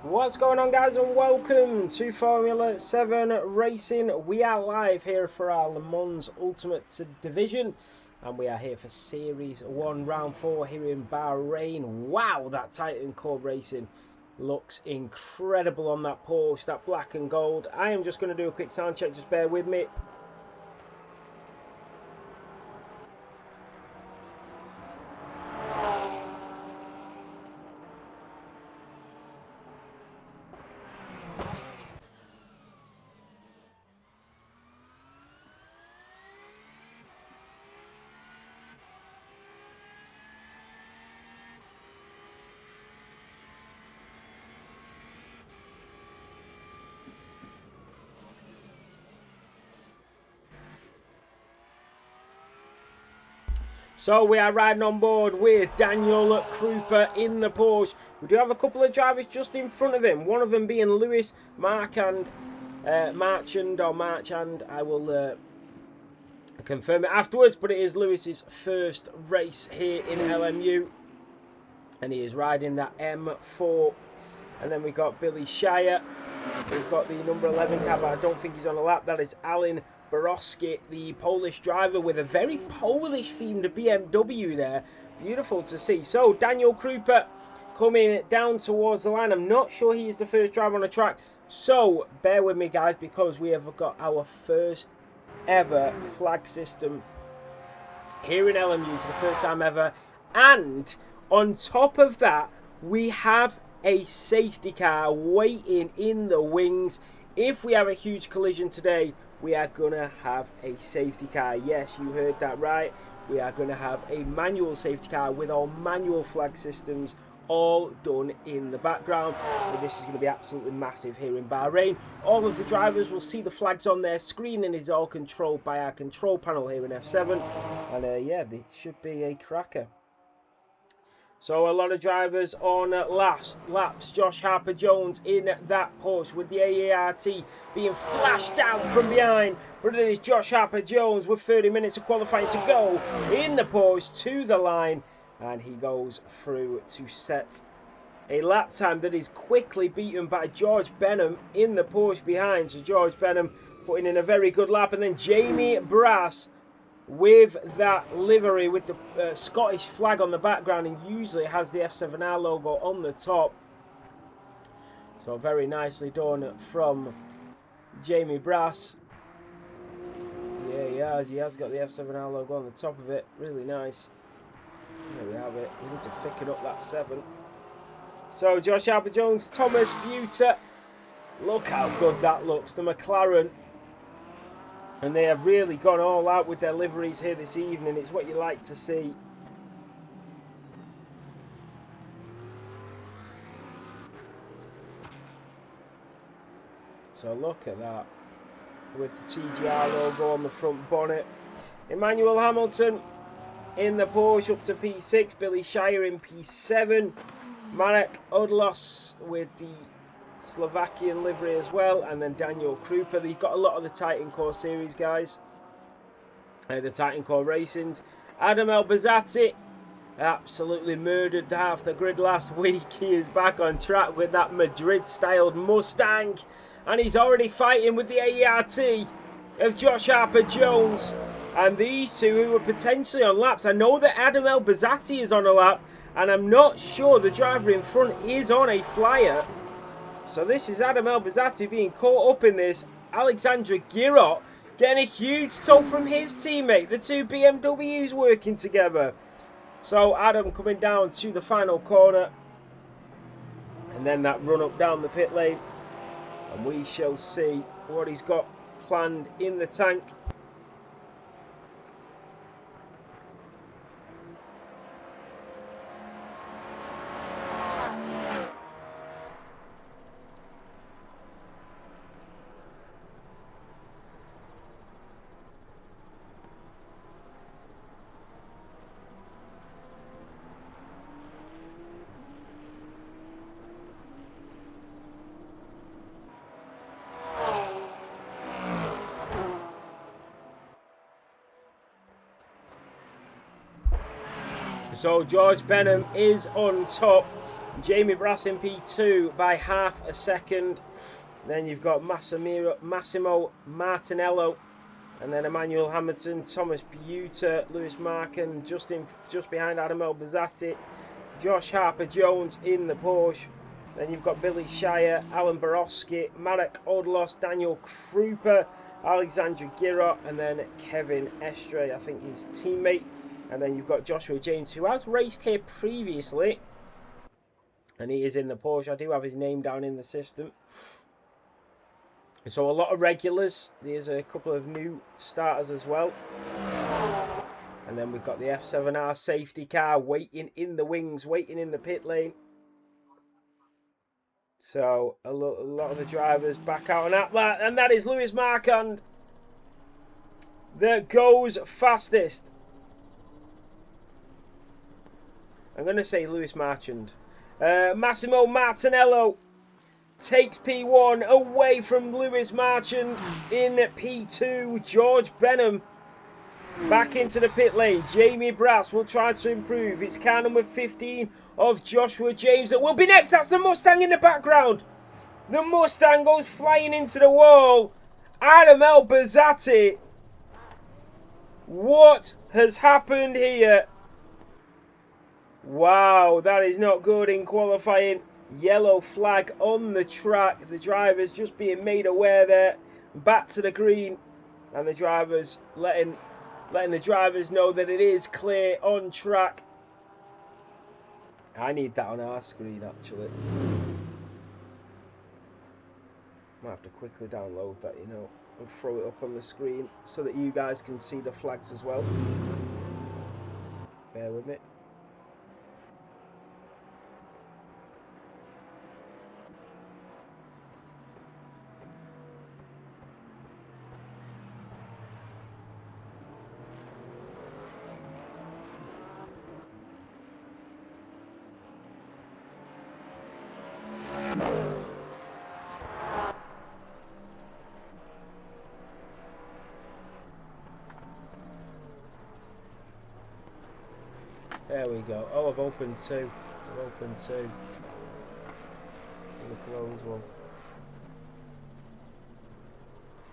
What's going on, guys, and welcome to Formula 7 Racing. We are live here for our Le Mans Ultimate Division, and we are here for Series 1 Round 4 here in Bahrain. Wow, that Titan Core Racing looks incredible on that Porsche, that black and gold. I am just going to do a quick sound check, just bear with me. So we are riding on board with Daniel Krupa in the Porsche. We do have a couple of drivers just in front of him. One of them being Lewis Marchand. I will confirm it afterwards. But it is Lewis's first race here in LMU. And he is riding that M4. And then we got Billy Shire. We've got the number 11 cab. I don't think he's on a lap. That is Alan Borowski, the Polish driver, with a very Polish-themed BMW there. Beautiful to see. So, Daniel Krupa coming down towards the line. I'm not sure he is the first driver on the track. So, bear with me, guys, because we have got our first ever flag system here in LMU for the first time ever. And on top of that, we have a safety car waiting in the wings. If we have a huge collision today, we are going to have a safety car. Yes, you heard that right. We are going to have a manual safety car with all manual flag systems all done in the background. And this is going to be absolutely massive here in Bahrain. All of the drivers will see the flags on their screen, and it's all controlled by our control panel here in F7. And yeah, this should be a cracker. So a lot of drivers on laps. Josh Harper-Jones in that Porsche with the AART being flashed down from behind. But it is Josh Harper-Jones with 30 minutes of qualifying to go in the Porsche to the line. And he goes through to set a lap time that is quickly beaten by George Benham in the Porsche behind. So George Benham putting in a very good lap. And then Jamie Brass with that livery with the Scottish flag on the background, and usually it has the F7R logo on the top. So very nicely done from Jamie Brass. Yeah, he has got the F7R logo on the top of it. Really nice. There we have it. We need to thicken up that 7. So Josh Harper-Jones, Thomas Buter. Look how good that looks. The McLaren. And they have really gone all out with their liveries here this evening. It's what you like to see. So look at that. With the TGR logo on the front bonnet. Emmanuel Hamilton in the Porsche up to P6. Billy Shire in P7. Marek Odlos with the Slovakian livery as well, and then Daniel Krupa. They've got a lot of the Titan Core series, guys. The Titan Core Racings. Adam Elbazati absolutely murdered half the grid last week. He is back on track with that Madrid-styled Mustang, and he's already fighting with the AERT of Josh Harper-Jones. And these two who were potentially on laps. I know that Adam Elbazati is on a lap, and I'm not sure the driver in front is on a flyer. So this is Adam Elbazati being caught up in this. Alexandra Girot getting a huge toll from his teammate. The two BMWs working together. So Adam coming down to the final corner. And then that run up down the pit lane. And we shall see what he's got planned in the tank. So George Benham is on top Jamie Brass in P2 by half a second. Then you've got Massimo Martinello, and then Emmanuel Hamilton, Thomas Buter, Lewis Marken, just behind Adam Elbazzati, Josh Harper-Jones in the Porsche. Then you've got Billy Shire, Alan Borowski, Marek Odlos, Daniel Krupa, Alexandra Girot, and then Kevin Estre, I think his teammate. And then you've got Joshua James, who has raced here previously, and he is in the Porsche. I do have his name down in the system. So a lot of regulars. There's a couple of new starters as well. And then we've got the F7R safety car waiting in the wings, waiting in the pit lane. So a lot of the drivers back out on that. And that is Lewis Marquand that goes fastest. I'm going to say Lewis Marchand. Massimo Martinello takes P1 away from Lewis Marchand in P2. George Benham back into the pit lane. Jamie Brass will try to improve. It's car number 15 of Joshua James that will be next. That's the Mustang in the background. The Mustang goes flying into the wall. Adam Elbazzati. What has happened here? Wow, that is not good in qualifying. Yellow flag on the track. The drivers just being made aware there. Back to the green. And the drivers letting the drivers know that it is clear on track. I need that on our screen actually. Might have to quickly download that, you know, and throw it up on the screen so that you guys can see the flags as well. Bear with me. There we go. Oh, I've opened two. I've opened two. The close one.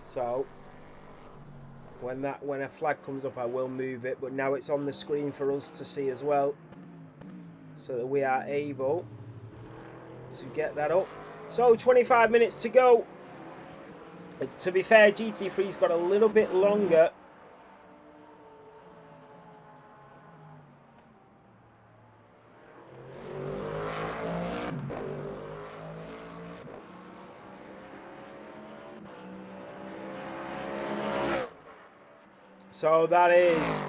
So when a flag comes up, I will move it, but now it's on the screen for us to see as well, so that we are able to get that up. So 25 minutes to go. To be fair, GT3's got a little bit longer. So that is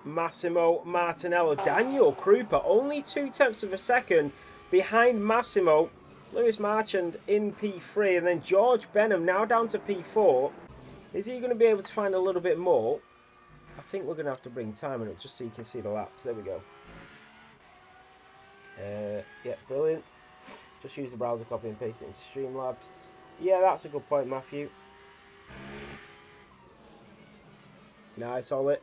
Massimo Martinello. Daniel Krupa, only 0.2 of a second behind Massimo. Lewis Marchand in P3, and then George Benham now down to P4. Is he going to be able to find a little bit more? I think we're going to have to bring time in it just so you can see the laps. There we go. Yeah, brilliant. Just use the browser, copy and paste it into Streamlabs. Yeah, that's a good point, Matthew. Nice, Ollie.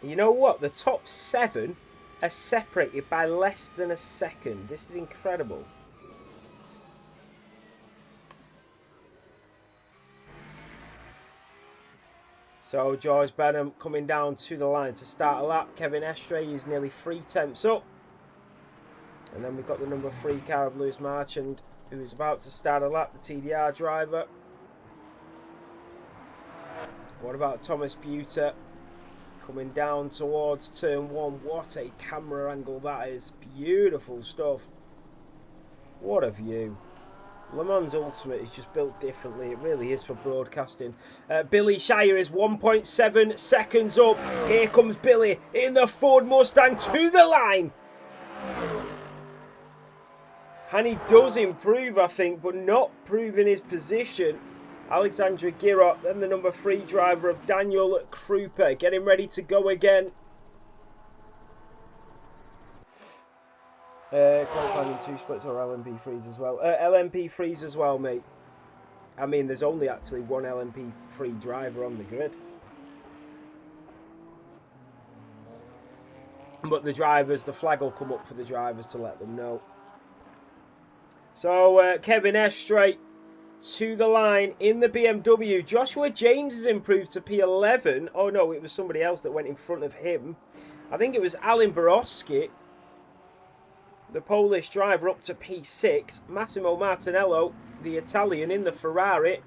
You know what? The top 7 are separated by less than a second. This is incredible. So George Benham coming down to the line to start a lap. Kevin Estre is nearly 3/10 up. And then we've got the number 3 car of Lewis Marchand, who is about to start a lap, the TDR driver. What about Thomas Buter coming down towards turn 1? What a camera angle that is. Beautiful stuff. What a view. Le Mans Ultimate is just built differently. It really is for broadcasting. Billy Shire is 1.7 seconds up. Here comes Billy in the Ford Mustang to the line. And he does improve, I think, but not proving his position. Alexandra Girot, then the number 3 driver of Daniel Krupa, getting ready to go again. Qualifying in 2 splits or LMP3s as well. LMP3s as well, mate. I mean, there's only actually one LMP3 driver on the grid. But the drivers, the flag will come up for the drivers to let them know. So Kevin Estre to the line in the BMW. Joshua James has improved to P11. Oh no, it was somebody else that went in front of him. I think it was Alan Borowski, the Polish driver, up to P6. Massimo Martinello, the Italian in the Ferrari,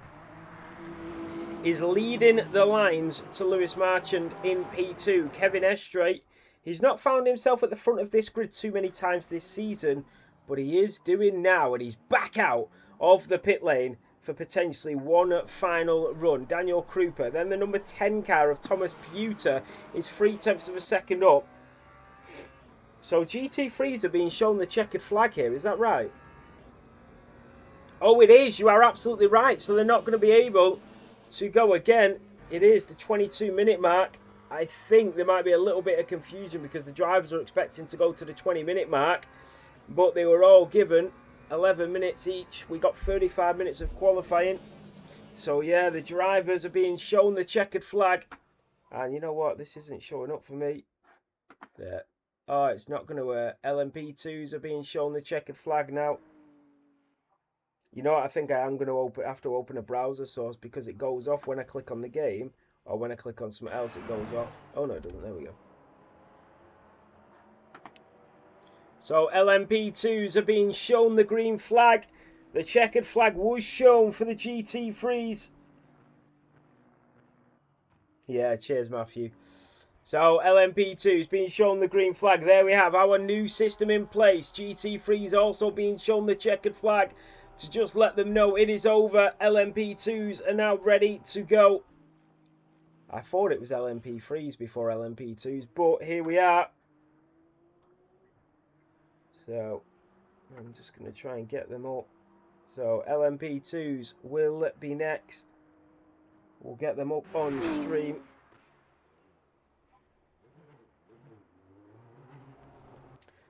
is leading the lines to Lewis Marchand in P2. Kevin Estre, he's not found himself at the front of this grid too many times this season, but he is doing now, and he's back out of the pit lane for potentially one final run. Daniel Krupa, then the number 10 car of Thomas Pewter is 3/10 of a second up. So GT3s are being shown the checkered flag here, is that right? Oh, it is, you are absolutely right. So they're not going to be able to go again. It is the 22-minute mark. I think there might be a little bit of confusion because the drivers are expecting to go to the 20-minute mark, but they were all given 11 minutes each. We got 35 minutes of qualifying. So yeah, the drivers are being shown the checkered flag. And you know what? This isn't showing up for me. There. Oh, it's not going to LMP2s are being shown the checkered flag now. You know what? I think I am going to have to open a browser source because it goes off when I click on the game, or when I click on something else, it goes off. Oh no, it doesn't. There we go. So LMP2s are being shown the green flag. The checkered flag was shown for the GT3s. Yeah, cheers, Matthew. So LMP2's being shown the green flag. There we have our new system in place. GT3's also being shown the checkered flag to just let them know it is over. LMP2's are now ready to go. I thought it was LMP3's before LMP2's, but here we are. So I'm just going to try and get them up. So LMP2's will be next. We'll get them up on stream.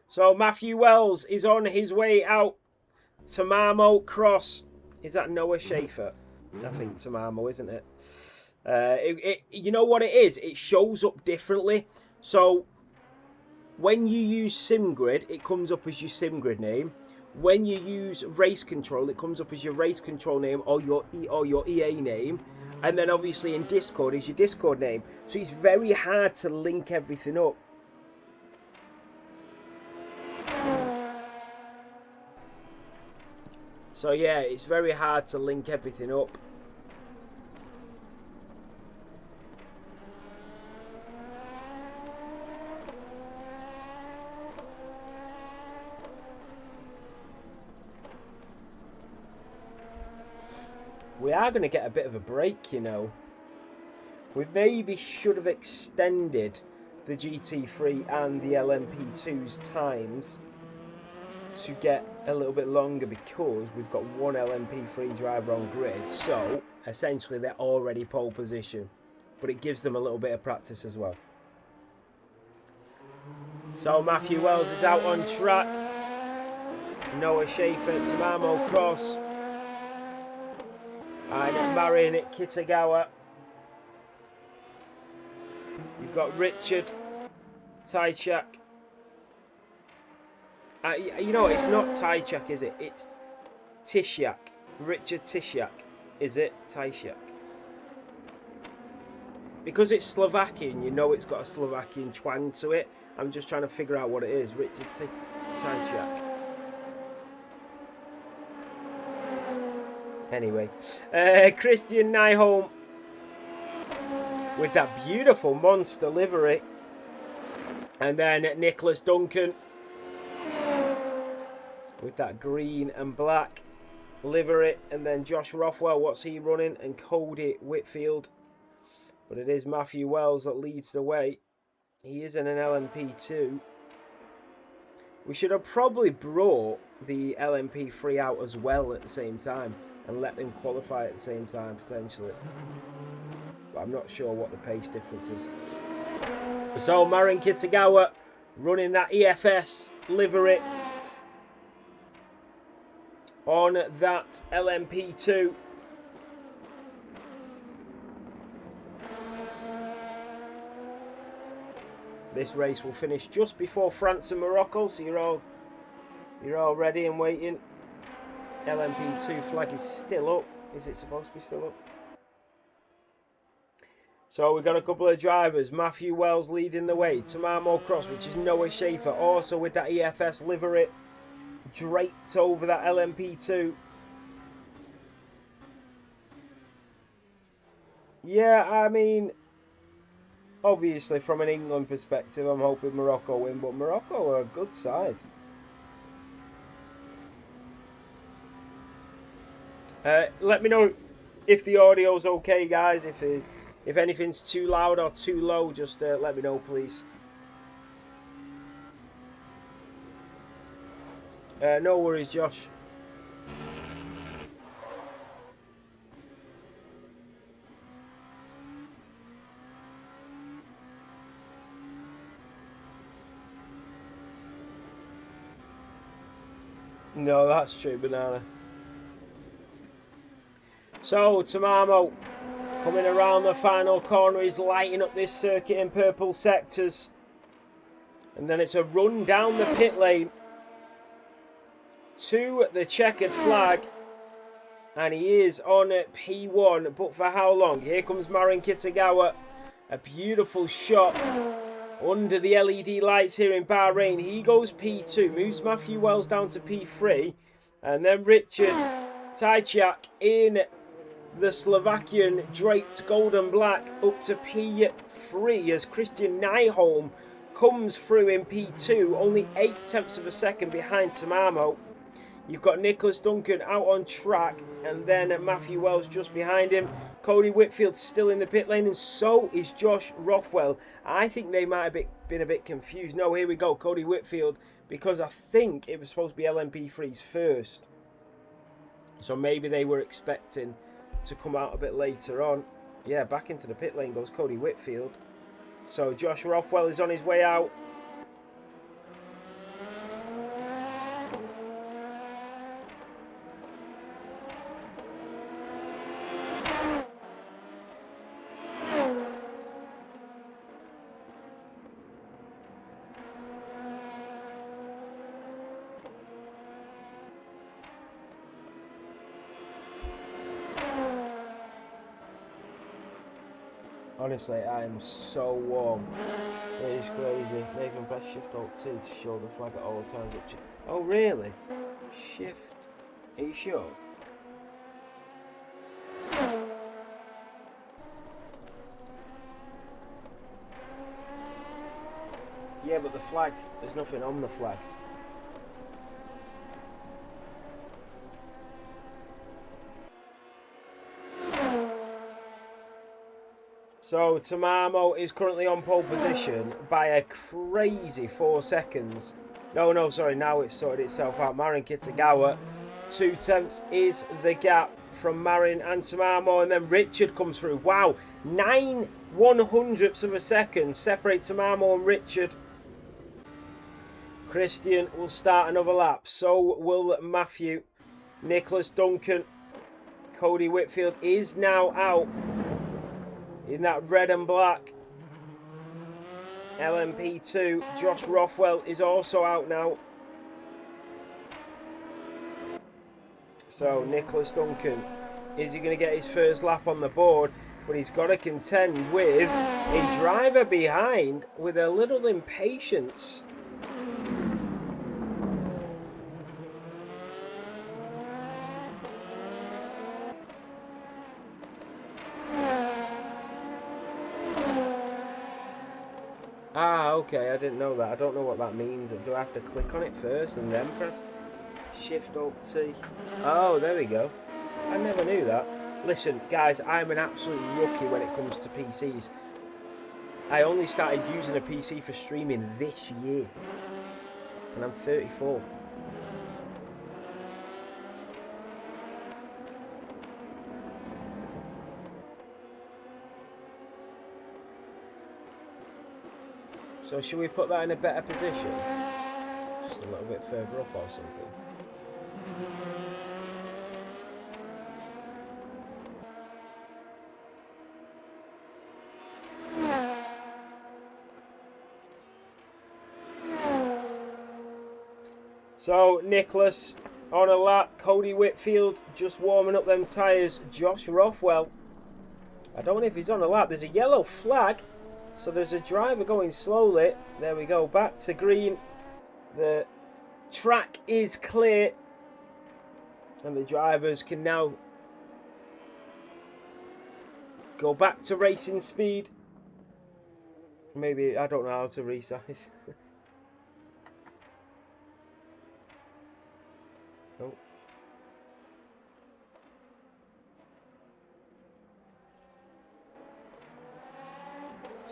So Matthew Wells is on his way out. Tamamo Cross. Is that Noah Schaefer? I think Tamamo, isn't it? You know what it is? It shows up differently. So when you use SimGrid, it comes up as your SimGrid name. When you use Race Control, it comes up as your Race Control name or your EA name. And then obviously in Discord is your Discord name. So it's very hard to link everything up. So yeah, it's very hard to link everything up. We are going to get a bit of a break, you know. We maybe should have extended the GT3 and the LMP2's times to get a little bit longer because we've got one LMP3 driver on grid. So essentially they're already pole position, but it gives them a little bit of practice as well. So Matthew Wells is out on track. Noah Schaefer, Tamamo Cross, and Marin Kitagawa. You've got Richard Tychak. You know, it's not Tychak, is it? It's Tisyak. Richard Tisyak. Is it Tychak? Because it's Slovakian, you know it's got a Slovakian twang to it. I'm just trying to figure out what it is. Richard Tychak. Anyway. Christian Nyholm with that beautiful monster livery. And then Nicholas Duncan with that green and black livery. And then Josh Rothwell, what's he running? And Cody Whitfield. But it is Matthew Wells that leads the way. He is in an LMP2. We should have probably brought the LMP3 out as well at the same time and let them qualify at the same time potentially. But I'm not sure what the pace difference is. So Marin Kitagawa running that EFS livery on that LMP2. This race will finish just before France and Morocco, so you're all ready and waiting. LMP2 flag is still up. Is it supposed to be still up? So we've got a couple of drivers. Matthew Wells leading the way. Tamamo Cross, which is Noah Schaefer, also with that EFS livery draped over that LMP2. Yeah, I mean, obviously from an England perspective, I'm hoping Morocco win, but Morocco are a good side. Let me know if the audio's okay, guys. If anything's too loud or too low, just let me know, please. No worries, Josh. No, that's true, Banana. So, Tamamo coming around the final corner is lighting up this circuit in purple sectors. And then it's a run down the pit lane to the checkered flag. And he is on P1, but for how long? Here comes Marin Kitagawa. A beautiful shot under the LED lights here in Bahrain. He goes P2, moves Matthew Wells down to P3. And then Richard Tajciak in the Slovakian draped gold and black up to P3 as Christian Nyholm comes through in P2, only 0.8 of a second behind Tamamo. You've got Nicholas Duncan out on track, and then Matthew Wells just behind him. Cody Whitfield still in the pit lane, and so is Josh Rothwell. I think they might have been a bit confused. No, here we go, Cody Whitfield, because I think it was supposed to be LMP3's first. So maybe they were expecting to come out a bit later on. Yeah, back into the pit lane goes Cody Whitfield. So Josh Rothwell is on his way out. Honestly, I am so warm. It is crazy. Nathan press Shift Alt 2 to show the flag at all times. Oh, really? Shift. Are you sure? Yeah, but the flag, there's nothing on the flag. So Tamamo is currently on pole position by a crazy 4 seconds. No, sorry, now it's sorted itself out. Marin Kitagawa, 0.2 is the gap from Marin and Tamamo, and then Richard comes through. Wow, 9/100ths of a second separate Tamamo and Richard. Christian will start another lap. So will Matthew. Nicholas Duncan. Cody Whitfield is now out in that red and black LMP2. Josh Rothwell is also out now. So Nicholas Duncan, is he going to get his first lap on the board? But he's got to contend with a driver behind with a little impatience. Ah, okay, I didn't know that. I don't know what that means. Do I have to click on it first and then press Shift Alt T? Oh, there we go. I never knew that. Listen, guys, I'm an absolute rookie when it comes to PCs. I only started using a PC for streaming this year. And I'm 34. So should we put that in a better position? Just a little bit further up or something. So, Nicholas on a lap. Cody Whitfield just warming up them tyres. Josh Rothwell, I don't know if he's on a lap. There's a yellow flag. So there's a driver going slowly. There we go. Back to green. The track is clear. And the drivers can now go back to racing speed. Maybe, I don't know how to resize. Oh.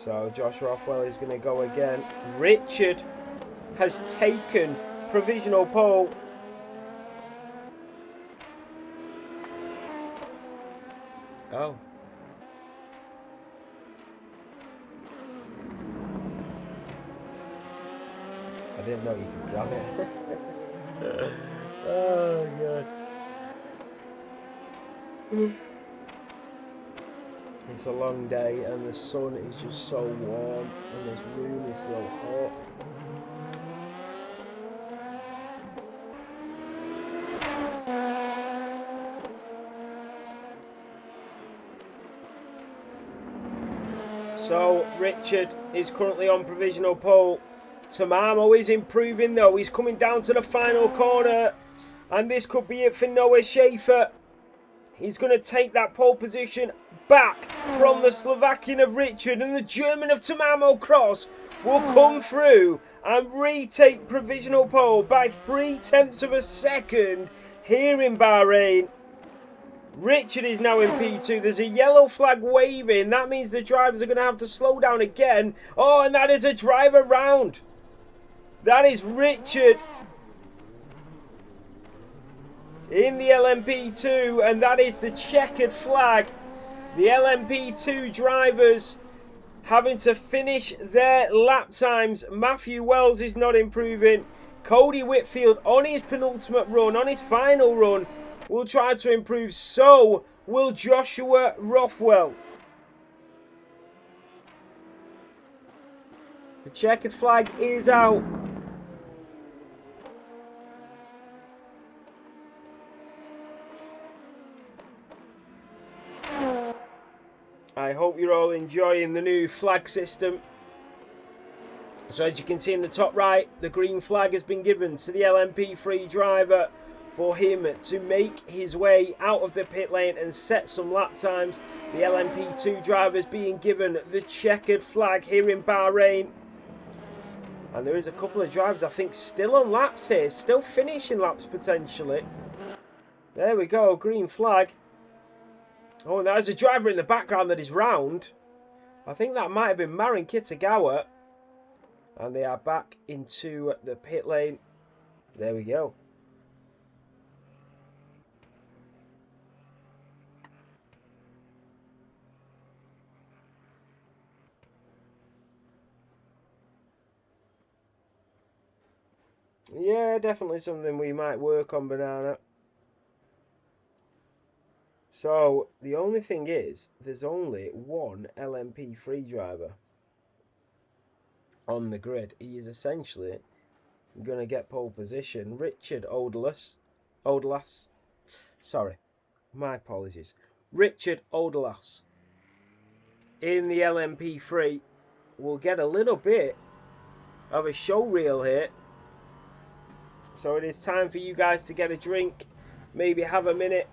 So Josh Rothwell is going to go again. Richard has taken provisional pole. Oh. I didn't know you could grab it. Oh, God. It's a long day and the sun is just so warm and this room is so hot. So Richard is currently on provisional pole. Tamamo is improving though. He's coming down to the final corner. And this could be it for Noah Schaefer. He's going to take that pole position back from the Slovakian of Richard. And the German of Tamamo Cross will come through and retake provisional pole by 0.3 of a second here in Bahrain. Richard is now in P2. There's a yellow flag waving. That means the drivers are going to have to slow down again. Oh, and that is a driver round. That is Richard in the LMP2, and that is the checkered flag. The LMP2 drivers having to finish their lap times. Matthew Wells is not improving. Cody Whitfield on his penultimate run, on his final run, will try to improve. So will Joshua Rothwell. The checkered flag is out. I hope you're all enjoying the new flag system. So as you can see in the top right, the green flag has been given to the LMP3 driver for him to make his way out of the pit lane and set some lap times. The LMP2 driver is being given the checkered flag here in Bahrain. And there is a couple of drivers, I think, still on laps here, still finishing laps potentially. There we go, green flag. Oh, and there's a driver in the background that is round. I think that might have been Marin Kitagawa. And they are back into the pit lane. There we go. Yeah, definitely something we might work on, Banana. So, the only thing is, there's only one LMP3 driver on the grid. He is essentially going to get pole position. Richard Odelas. Sorry, my apologies. Richard Odelas in the LMP3 will get a little bit of a show reel here. So it is time for you guys to get a drink, maybe have a minute.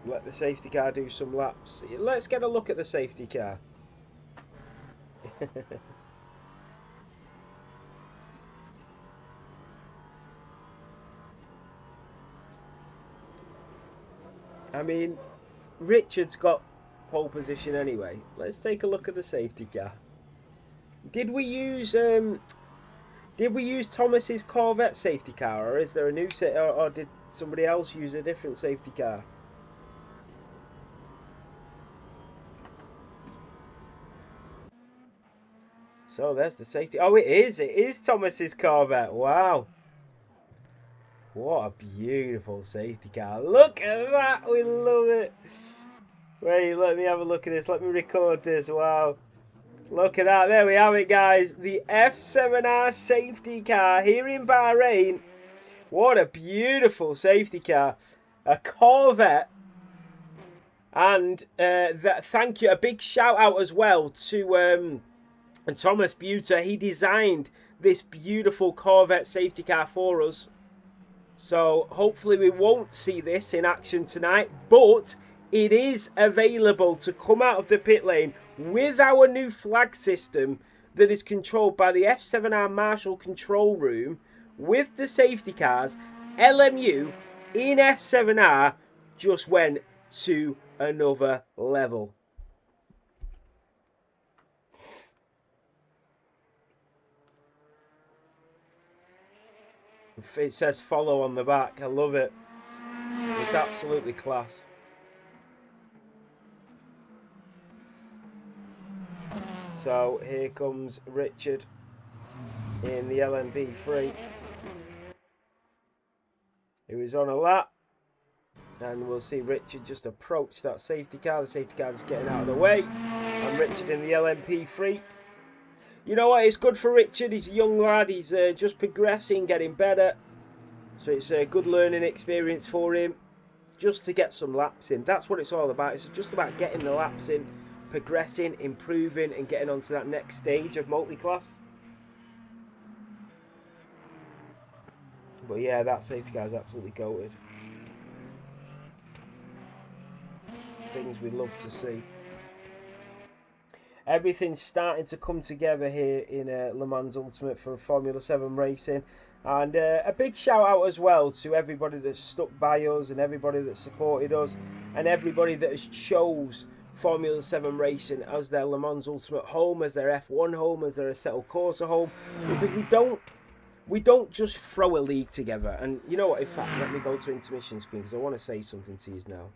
Let the safety car do some laps. Let's get a look at the safety car. I mean, Richard's got pole position anyway. Let's take a look at the safety car. Did we use Thomas's Corvette safety car, or is there a new or did somebody else use a different safety car? So there's the safety. Oh, it is Thomas's Corvette. Wow. What a beautiful safety car. Look at that. We love it. Wait, let me have a look at this. Let me record this. Wow. Look at that. There we have it, guys. The F7R safety car here in Bahrain. What a beautiful safety car. A Corvette. And thank you. A big shout out as well to Thomas Buter. He designed this beautiful Corvette safety car for us. So hopefully we won't see this in action tonight, but it is available to come out of the pit lane with our new flag system that is controlled by the F7R Marshall control room with the safety cars. LMU in F7R just went to another level. It says follow on the back. I love it. It's absolutely class. So here comes Richard in the LMP3. He was on a lap. And we'll see Richard just approach that safety car. The safety car is getting out of the way. And Richard in the LMP3. You know what? It's good for Richard. He's a young lad. He's just progressing, getting better. So it's a good learning experience for him. Just to get some laps in. That's what it's all about. It's just about getting the laps in, progressing, improving, and getting onto that next stage of multi-class. But yeah, that safety car is absolutely goated. Things we love to see. Everything's starting to come together here in Le Mans Ultimate for Formula 7 racing. And a big shout out as well to everybody that's stuck by us and everybody that supported us and everybody that has chose Formula 7 racing as their Le Mans Ultimate home, as their F1 home, as their Assetto Corsa home. Because we don't just throw a league together. And you know what, in fact, let me go to intermission screen because I want to say something to you now.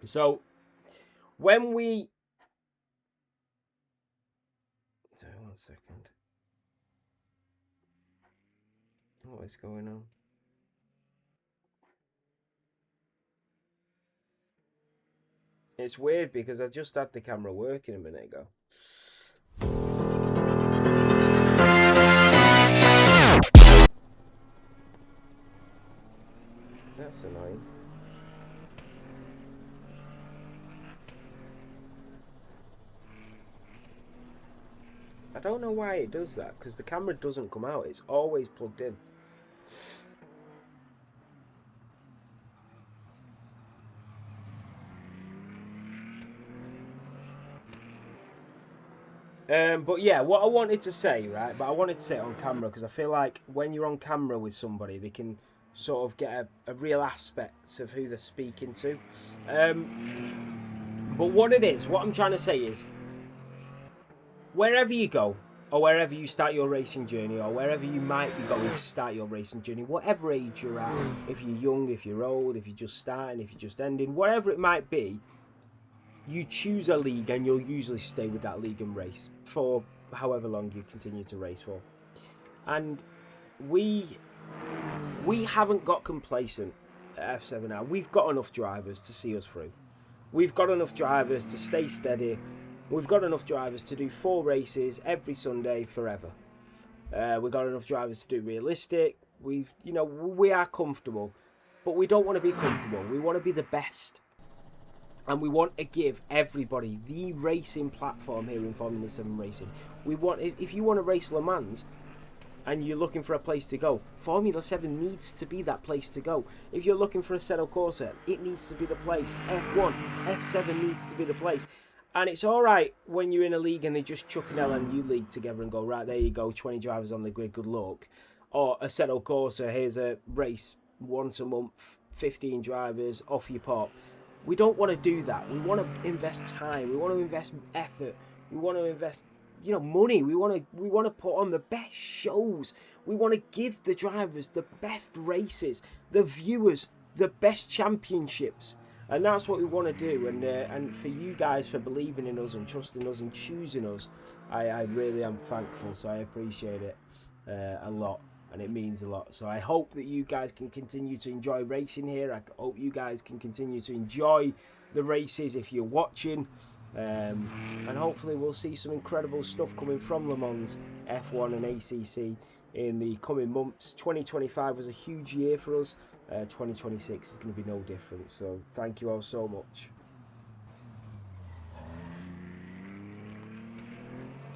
So, when we... Sorry, 1 second. What is going on? It's weird because I just had the camera working a minute ago. That's annoying. I don't know why it does that, because the camera doesn't come out. It's always plugged in. But yeah, what I wanted to say, right? But I wanted to say it on camera, because I feel like when you're on camera with somebody, they can sort of get a real aspect of who they're speaking to. But what I'm trying to say is, wherever you go, or wherever you start your racing journey, or wherever you might be going to start your racing journey, whatever age you're at, if you're young, if you're old, if you're just starting, if you're just ending, whatever it might be, you choose a league and you'll usually stay with that league and race for however long you continue to race for. And we haven't got complacent at F7R. We've got enough drivers to see us through. We've got enough drivers to stay steady. We've got enough drivers to do 4 races every Sunday forever. We've got enough drivers to do realistic. We are comfortable, but we don't want to be comfortable. We want to be the best. And we want to give everybody the racing platform here in Formula 7 racing. If you want to race Le Mans and you're looking for a place to go, Formula 7 needs to be that place to go. If you're looking for a Assetto Corsa, it needs to be the place. F1, F7 needs to be the place. And it's all right when you're in a league and they just chuck an LMU league together and go, right, there you go, 20 drivers on the grid, good luck. Or a Assetto Corsa, here's a race once a month, 15 drivers, off you pop. We don't want to do that. We want to invest time. We want to invest effort. We want to invest, money. We want to put on the best shows. We want to give the drivers the best races, the viewers the best championships. And that's what we want to do. And for you guys for believing in us and trusting us and choosing us, I really am thankful. So I appreciate it a lot. and it means a lot. So I hope that you guys can continue to enjoy racing here. I hope you guys can continue to enjoy the races if you're watching, and hopefully we'll see some incredible stuff coming from Le Mans F1 and ACC in the coming months. 2025 was a huge year for us. 2026 is going to be no different. So thank you all so much.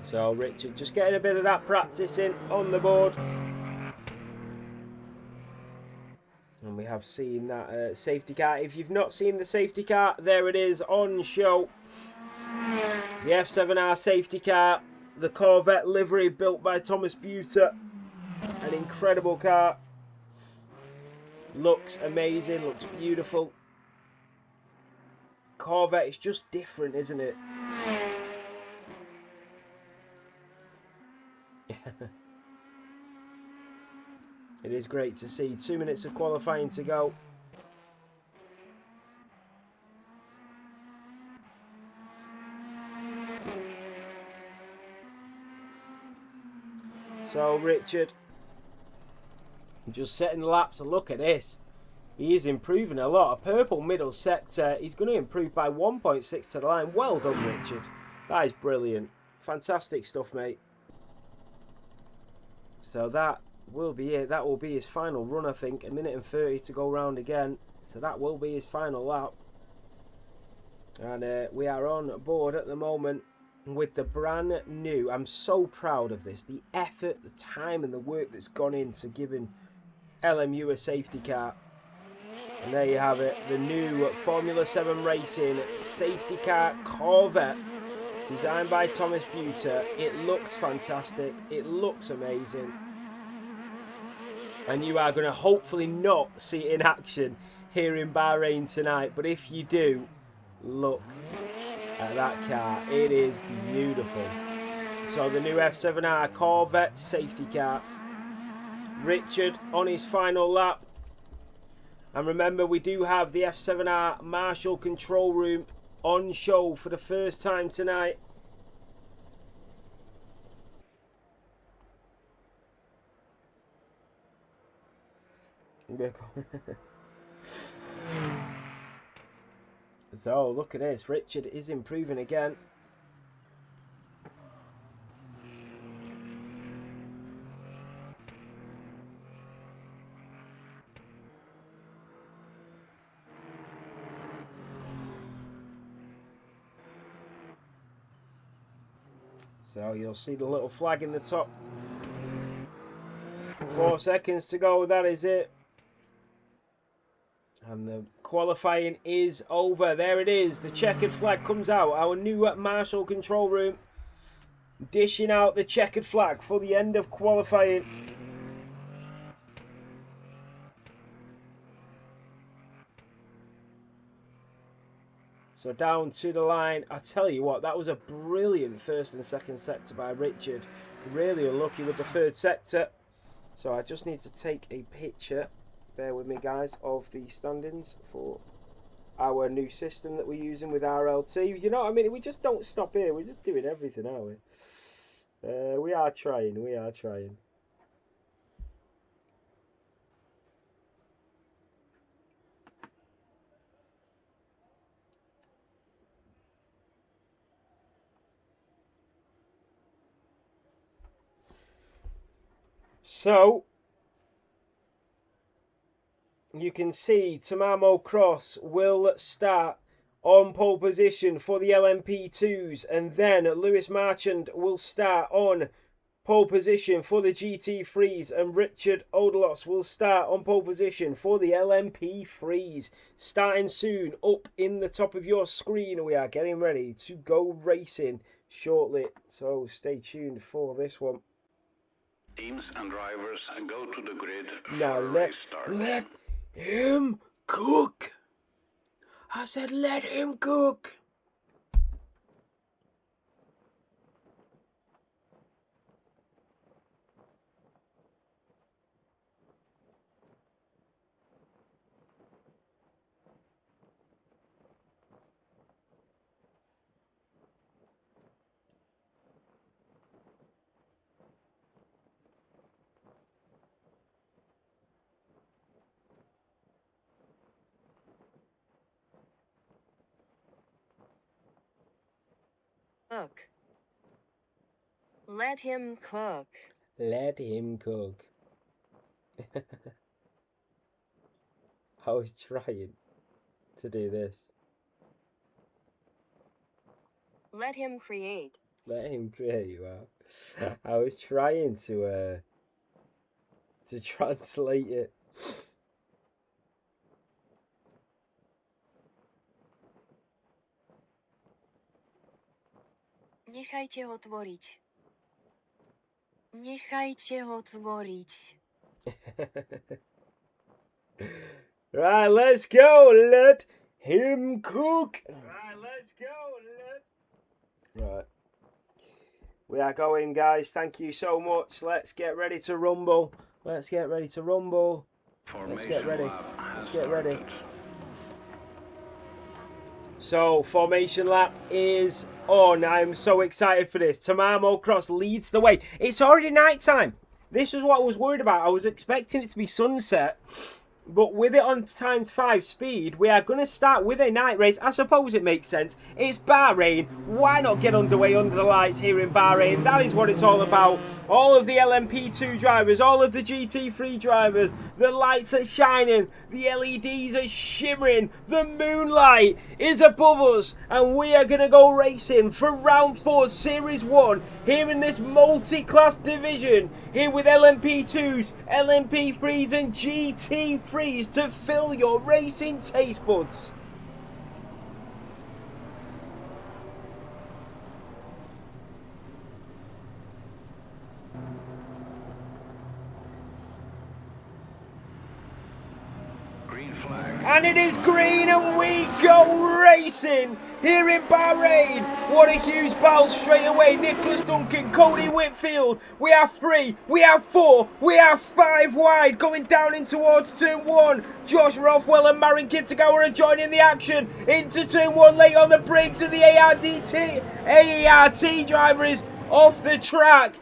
So Richard just getting a bit of that practice in on the board. And we have seen that safety car. If you've not seen the safety car, there it is on show. The F7R safety car, the Corvette livery built by Thomas Buter. An incredible car. Looks amazing, looks beautiful. Corvette is just different, isn't it? It is great to see. 2 minutes of qualifying to go. So Richard, just setting the laps. Look at this. He is improving a lot. A purple middle sector. He's going to improve by 1.6 to the line. Well done, Richard. That is brilliant. Fantastic stuff, mate. So that will be it. That will be his final run, I think. 1 minute and 30 to go round again. So that will be his final lap. And we are on board at the moment with the brand new. I'm so proud of this. The effort, the time and the work that's gone into giving LMU a safety car. And there you have it. The new Formula 7 Racing safety car Corvette. Designed by Thomas Buter. It looks fantastic. It looks amazing. And you are going to hopefully not see it in action here in Bahrain tonight. But if you do, look at that car. It is beautiful. So the new F7R Corvette safety car. Richard on his final lap. And remember, we do have the F7R Marshall control room on show for the first time tonight. So look at this. Richard is improving again. So you'll see the little flag in the top. 4 seconds to go. That is it. And the qualifying is over. There it is. The checkered flag comes out. Our new Marshall control room dishing out the checkered flag for the end of qualifying. So down to the line. I tell you what, that was a brilliant first and second sector by Richard. Really unlucky with the third sector. So I just need to take a picture, bear with me guys, of the standings for our new system that we're using with RLT. You know what I mean? We just don't stop here. We're just doing everything, aren't we? We are trying. We are trying. So you can see Tamamo Cross will start on pole position for the LMP2s, and then Lewis Marchand will start on pole position for the GT3s, and Richard Odelos will start on pole position for the LMP3s. Starting soon up in the top of your screen. We are getting ready to go racing shortly, so stay tuned for this one. Teams and drivers go to the grid. Now let him cook. I said let him cook. cook. Let him cook. Let him cook. I was trying to do this. Let him create. Let him create. Wow. I was trying to translate it. Niechajcie otworić. Niechajcie otworić. Right, let's go. Let him cook. Right, let's go. Right. We are going, guys. Thank you so much. Let's get ready to rumble. Let's get ready to rumble. Let's get ready. Let's get ready. So, formation lap is on. I'm so excited for this. Tamamo Cross leads the way. It's already night time. This is what I was worried about. I was expecting it to be sunset. But with it on ×5 speed, we are going to start with a night race. I suppose it makes sense. It's Bahrain. Why not get underway under the lights here in Bahrain? That is what it's all about. All of the LMP2 drivers, all of the GT3 drivers, the lights are shining, the LEDs are shimmering, the moonlight is above us, and we are going to go racing for round 4, Series 1, here in this multi-class division, here with LMP2s, LMP3s and GT3s to fill your racing taste buds. And it is green and we go racing here in Bahrain. What a huge battle straight away. Nicholas Duncan, Cody Whitfield. We are 3, we are 4, we are 5 wide going down in towards turn 1. Josh Rothwell and Marin Kitagawa are joining the action into turn 1 late on the brakes, and the AART driver is off the track.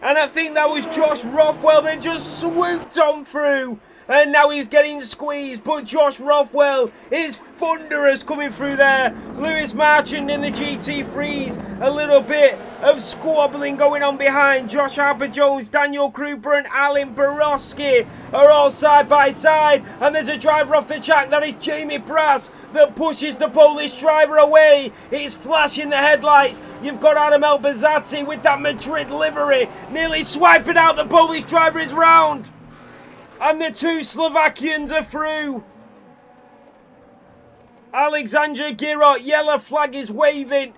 And I think that was Josh Rothwell that just swooped on through. And now he's getting squeezed, but Josh Rothwell is thunderous coming through there. Lewis Marchand in the GT3s, a little bit of squabbling going on behind. Josh Harper-Jones, Daniel Kruper and Alan Borowski are all side by side. And there's a driver off the track, that is Jamie Brass, that pushes the Polish driver away. It's flashing the headlights. You've got Adam Elbazati with that Madrid livery, nearly swiping out the Polish driver is round. And the 2 Slovakians are through. Alexandra Girot, yellow flag is waving.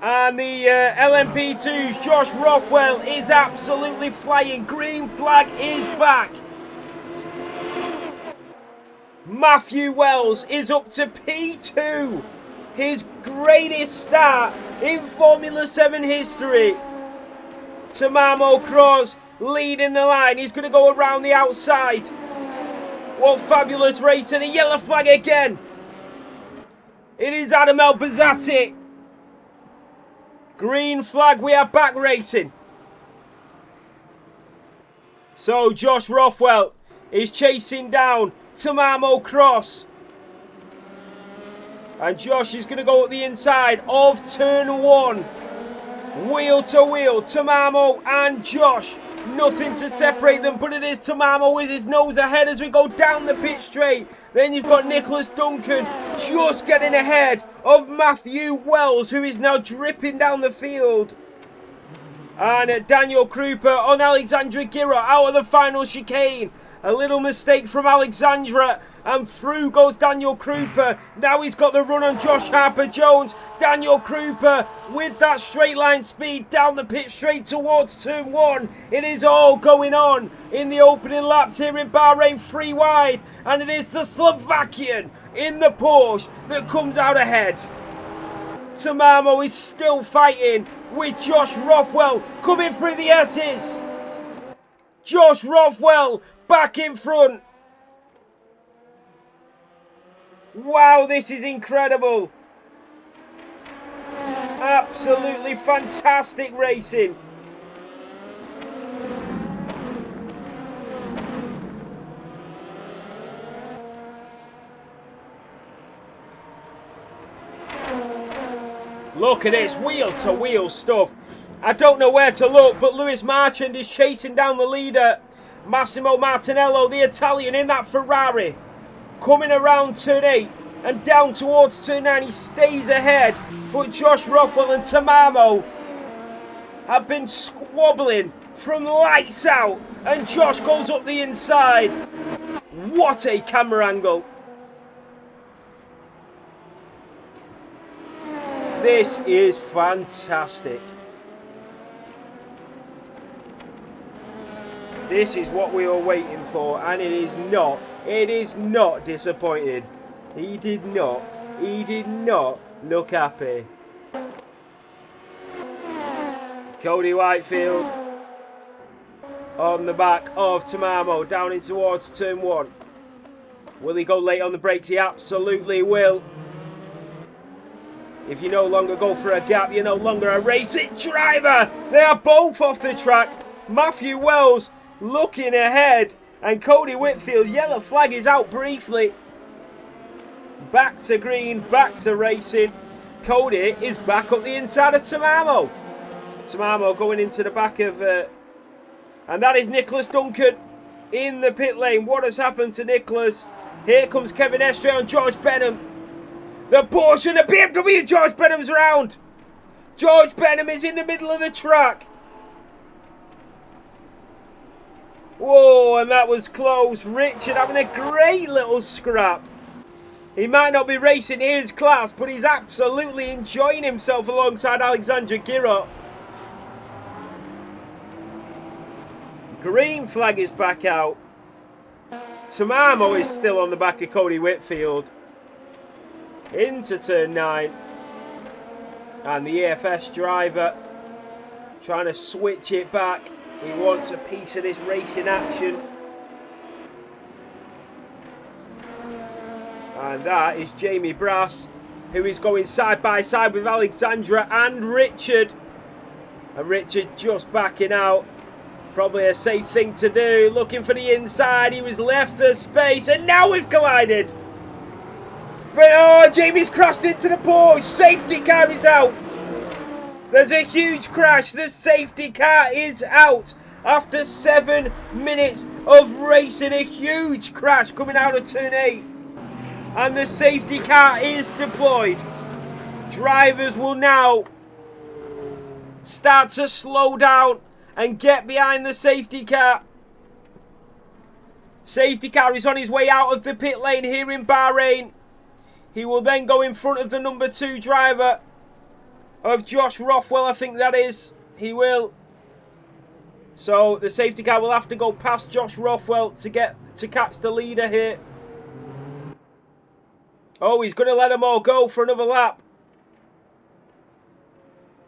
And the LMP2's Josh Rothwell is absolutely flying. Green flag is back. Matthew Wells is up to P2. His greatest start in Formula 7 history. Tamamo Cross leading the line. He's going to go around the outside. What fabulous race, and a yellow flag again. It is Adam Elbazati. Green flag, we are back racing. So Josh Rothwell is chasing down Tamamo Cross. And Josh is going to go up the inside of turn 1. Wheel to wheel, Tamamo and Josh. Nothing to separate them, but it is Tamamo with his nose ahead as we go down the pit straight. Then you've got Nicholas Duncan just getting ahead of Matthew Wells, who is now dripping down the field. And Daniel Kruper on Alexandra Girot out of the final chicane. A little mistake from Alexandra, and through goes Daniel Kruper. Now he's got the run on Josh Harper-Jones. Daniel Kruper with that straight line speed down the pit straight towards turn 1. It is all going on in the opening laps here in Bahrain, 3 wide. And it is the Slovakian in the Porsche that comes out ahead. Tamamo is still fighting with Josh Rothwell coming through the S's. Josh Rothwell back in front. Wow, this is incredible. Absolutely fantastic racing. Look at this wheel-to-wheel stuff. I don't know where to look, but Lewis Marchand is chasing down the leader. Massimo Martinello, the Italian, in that Ferrari. Coming around turn 8 and down towards turn 9. He stays ahead, but Josh Rothwell and Tamamo have been squabbling from lights out, and Josh goes up the inside. What a camera angle. This is fantastic. This is what we were waiting for, and it is not disappointed. He did not look happy. Cody Whitefield on the back of Tamamo, down in towards turn 1. Will he go late on the brakes? He absolutely will. If you no longer go for a gap, you're no longer a racing driver. They are both off the track. Matthew Wells looking ahead, and Cody Whitfield, yellow flag is out briefly. Back to green, back to racing. Cody is back up the inside of Tamamo. Tamamo going into the back of, and that is Nicholas Duncan in the pit lane. What has happened to Nicholas? Here comes Kevin Estre on George Benham. The Porsche and the BMW, George Benham's round. George Benham is in the middle of the track. Whoa, and that was close. Richard having a great little scrap. He might not be racing his class, but he's absolutely enjoying himself alongside Alexandra Girot. Green flag is back out. Tamamo is still on the back of Cody Whitfield. Into turn 9. And the EFS driver trying to switch it back. He wants a piece of this racing action. And that is Jamie Brass, who is going side by side with Alexandra and Richard. And Richard just backing out. Probably a safe thing to do. Looking for the inside. He was left the space. And now we've collided. But oh, Jamie's crossed into the Porsche. Safety car is out. There's a huge crash. The safety car is out. After 7 minutes of racing, a huge crash coming out of turn 8. And the safety car is deployed. Drivers will now start to slow down and get behind the safety car. Safety car is on his way out of the pit lane here in Bahrain. He will then go in front of the number 2 driver of Josh Rothwell, I think that is. He will. So the safety car will have to go past Josh Rothwell to catch the leader here. Oh, he's going to let them all go for another lap.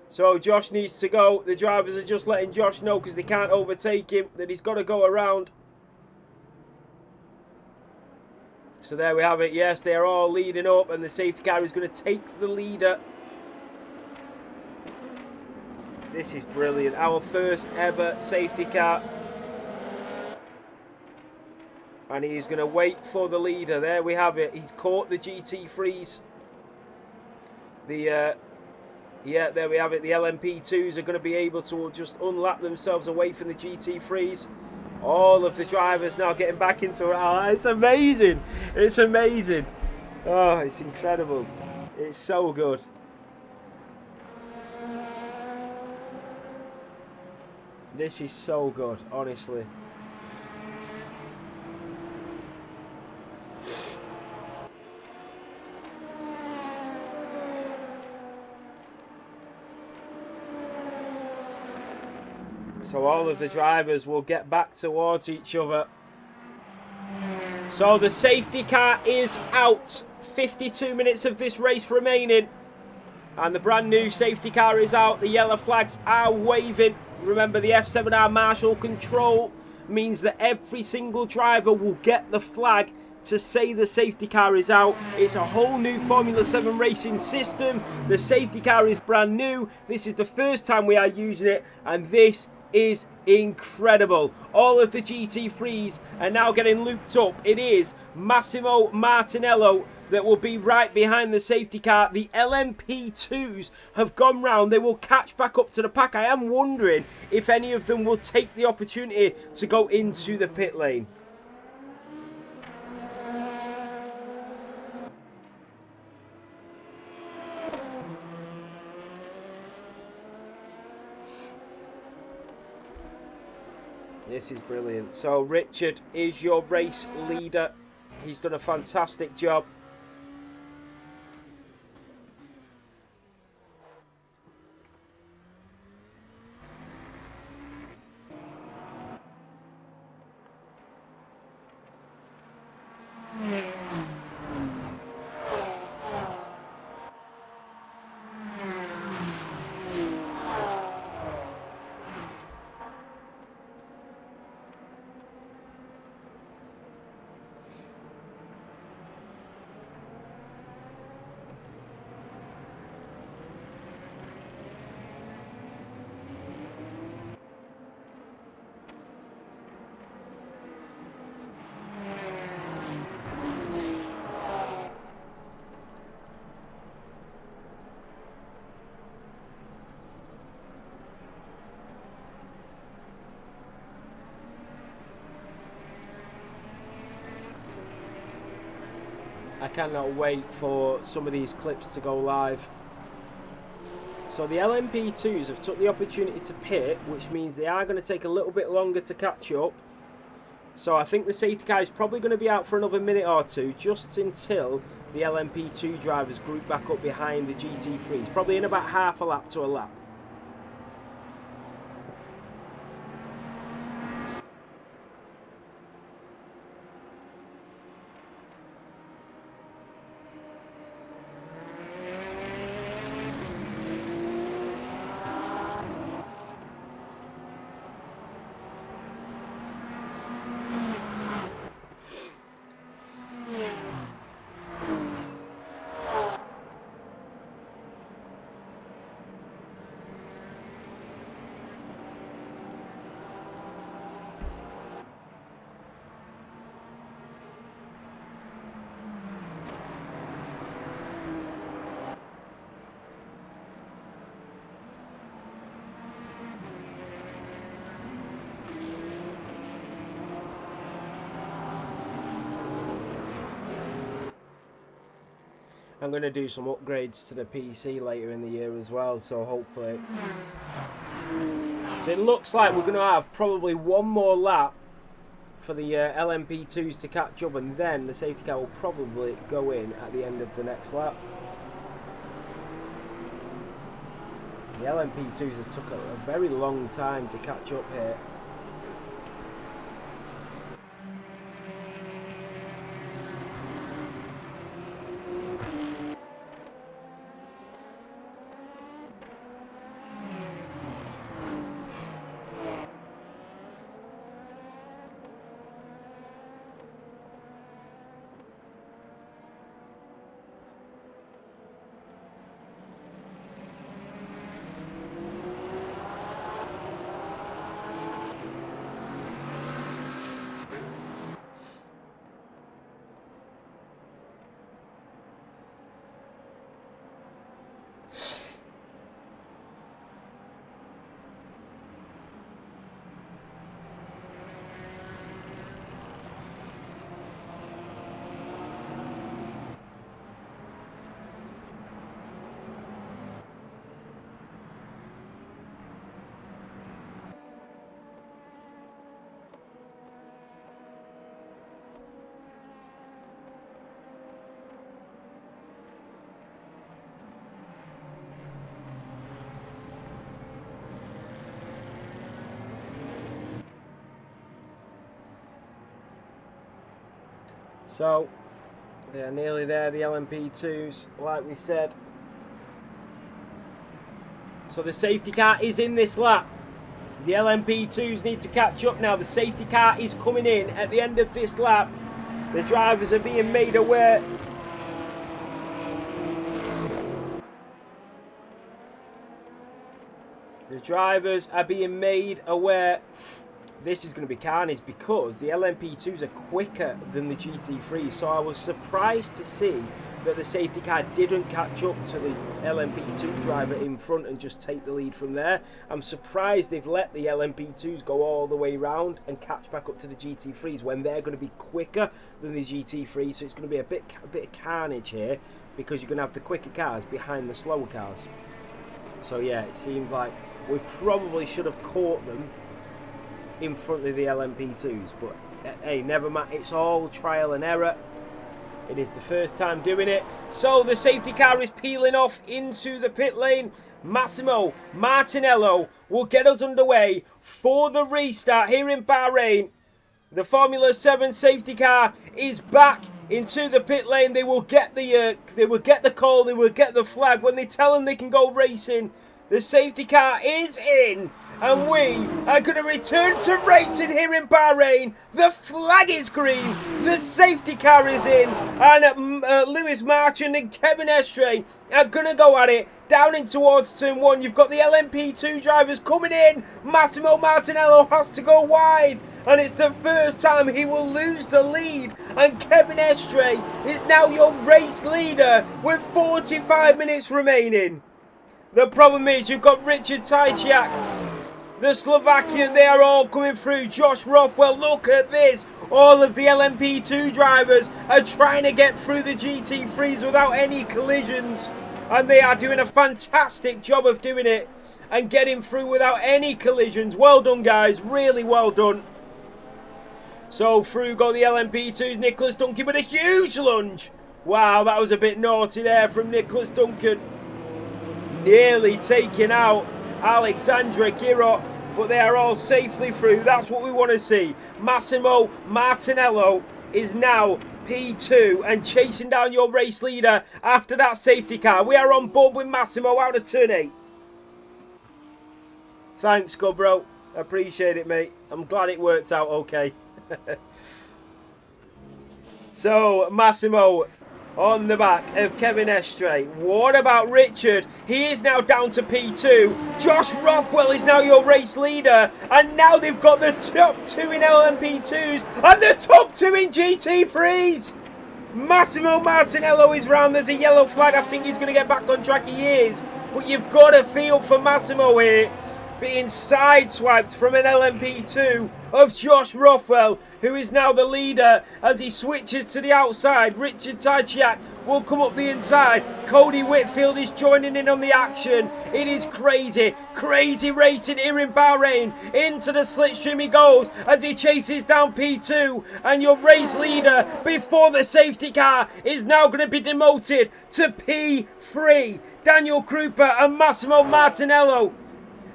So Josh needs to go. The drivers are just letting Josh know, because they can't overtake him, that he's got to go around. So there we have it. Yes, they are all leading up, and the safety car is going to take the leader. This is brilliant. Our first ever safety car. And he's going to wait for the leader. There we have it. He's caught the GT freeze. Yeah, there we have it. The LMP2s are going to be able to just unlap themselves away from the GT freeze. All of the drivers now getting back into it. Oh, it's amazing. It's amazing. Oh, it's incredible. It's so good. This is so good, honestly. So all of the drivers will get back towards each other. So the safety car is out. 52 minutes of this race remaining. And the brand new safety car is out. The yellow flags are waving. Remember, the F7R Marshall control means that every single driver will get the flag to say the safety car is out. It's a whole new Formula 7 racing system. The safety car is brand new. This is the first time we are using it, and this is incredible. All of the GT3s are now getting looped up. It is Massimo Martinello that will be right behind the safety car. The LMP2s have gone round. They will catch back up to the pack. I am wondering if any of them will take the opportunity to go into the pit lane. This is brilliant. So Richard is your race leader. He's done a fantastic job. I cannot wait for some of these clips to go live. So the LMP2s have took the opportunity to pit, which means they are going to take a little bit longer to catch up. So I think the safety car is probably going to be out for another minute or two, just until the LMP2 drivers group back up behind the GT3s. Probably in about half a lap to a lap. I'm going to do some upgrades to the PC later in the year as well, so hopefully... So it looks like we're going to have probably one more lap for the LMP2s to catch up, and then the safety car will probably go in at the end of the next lap. The LMP2s have took a very long time to catch up here. So, they're nearly there, the LMP2s, like we said. So the safety car is in this lap. The LMP2s need to catch up now. The safety car is coming in at the end of this lap. The drivers are being made aware. The drivers are being made aware this is going to be carnage because the LMP2s are quicker than the GT3. So I was surprised to see that the safety car didn't catch up to the LMP2 driver in front and just take the lead from there. I'm surprised they've let the LMP2s go all the way round and catch back up to the GT3s when they're going to be quicker than the GT3. So it's going to be a bit of carnage here because you're going to have the quicker cars behind the slower cars. So yeah, it seems like we probably should have caught them in front of the LMP2s, but hey, never mind. It's all trial and error. It is the first time doing it. So the safety car is peeling off into the pit lane. Massimo Martinello will get us underway for the restart here in Bahrain. The Formula 7 safety car is back into the pit lane. They will get the call. They will get the flag when they tell them they can go racing. The safety car is in, and we are going to return to racing here in Bahrain. The flag is green, the safety car is in, and Lewis Marchand and Kevin Estre are going to go at it down in towards turn 1. You've got the LMP2 drivers coming in. Massimo Martinello has to go wide, and it's the first time he will lose the lead, and Kevin Estre is now your race leader with 45 minutes remaining. The problem is you've got Richard Tajciak, the Slovakian, they are all coming through. Josh Rothwell, look at this. All of the LMP2 drivers are trying to get through the GT3s without any collisions. And they are doing a fantastic job of doing it and getting through without any collisions. Well done, guys. Really well done. So through go the LMP2s. Nicholas Duncan with a huge lunge. Wow, that was a bit naughty there from Nicholas Duncan. Nearly taking out Alexandra Girot, but they are all safely through. That's what we want to see. Massimo Martinello is now P2 and chasing down your race leader after that safety car. We are on board with Massimo out of turn 8. Thanks, good bro. Appreciate it, mate. I'm glad it worked out okay. So, Massimo on the back of Kevin Estre. What about Richard? He is now down to P2. Josh Rothwell is now your race leader. And now they've got the top 2 in LMP2s and the top 2 in GT3s. Massimo Martinello is round. There's a yellow flag. I think he's going to get back on track. He is. But you've got to feel for Massimo here, being sideswiped from an LMP2 of Josh Rothwell, who is now the leader as he switches to the outside. Richard Tajciak will come up the inside. Cody Whitfield is joining in on the action. It is crazy, crazy racing here in Bahrain. Into the slipstream he goes as he chases down P2, and your race leader before the safety car is now going to be demoted to P3. Daniel Krupa and Massimo Martinello,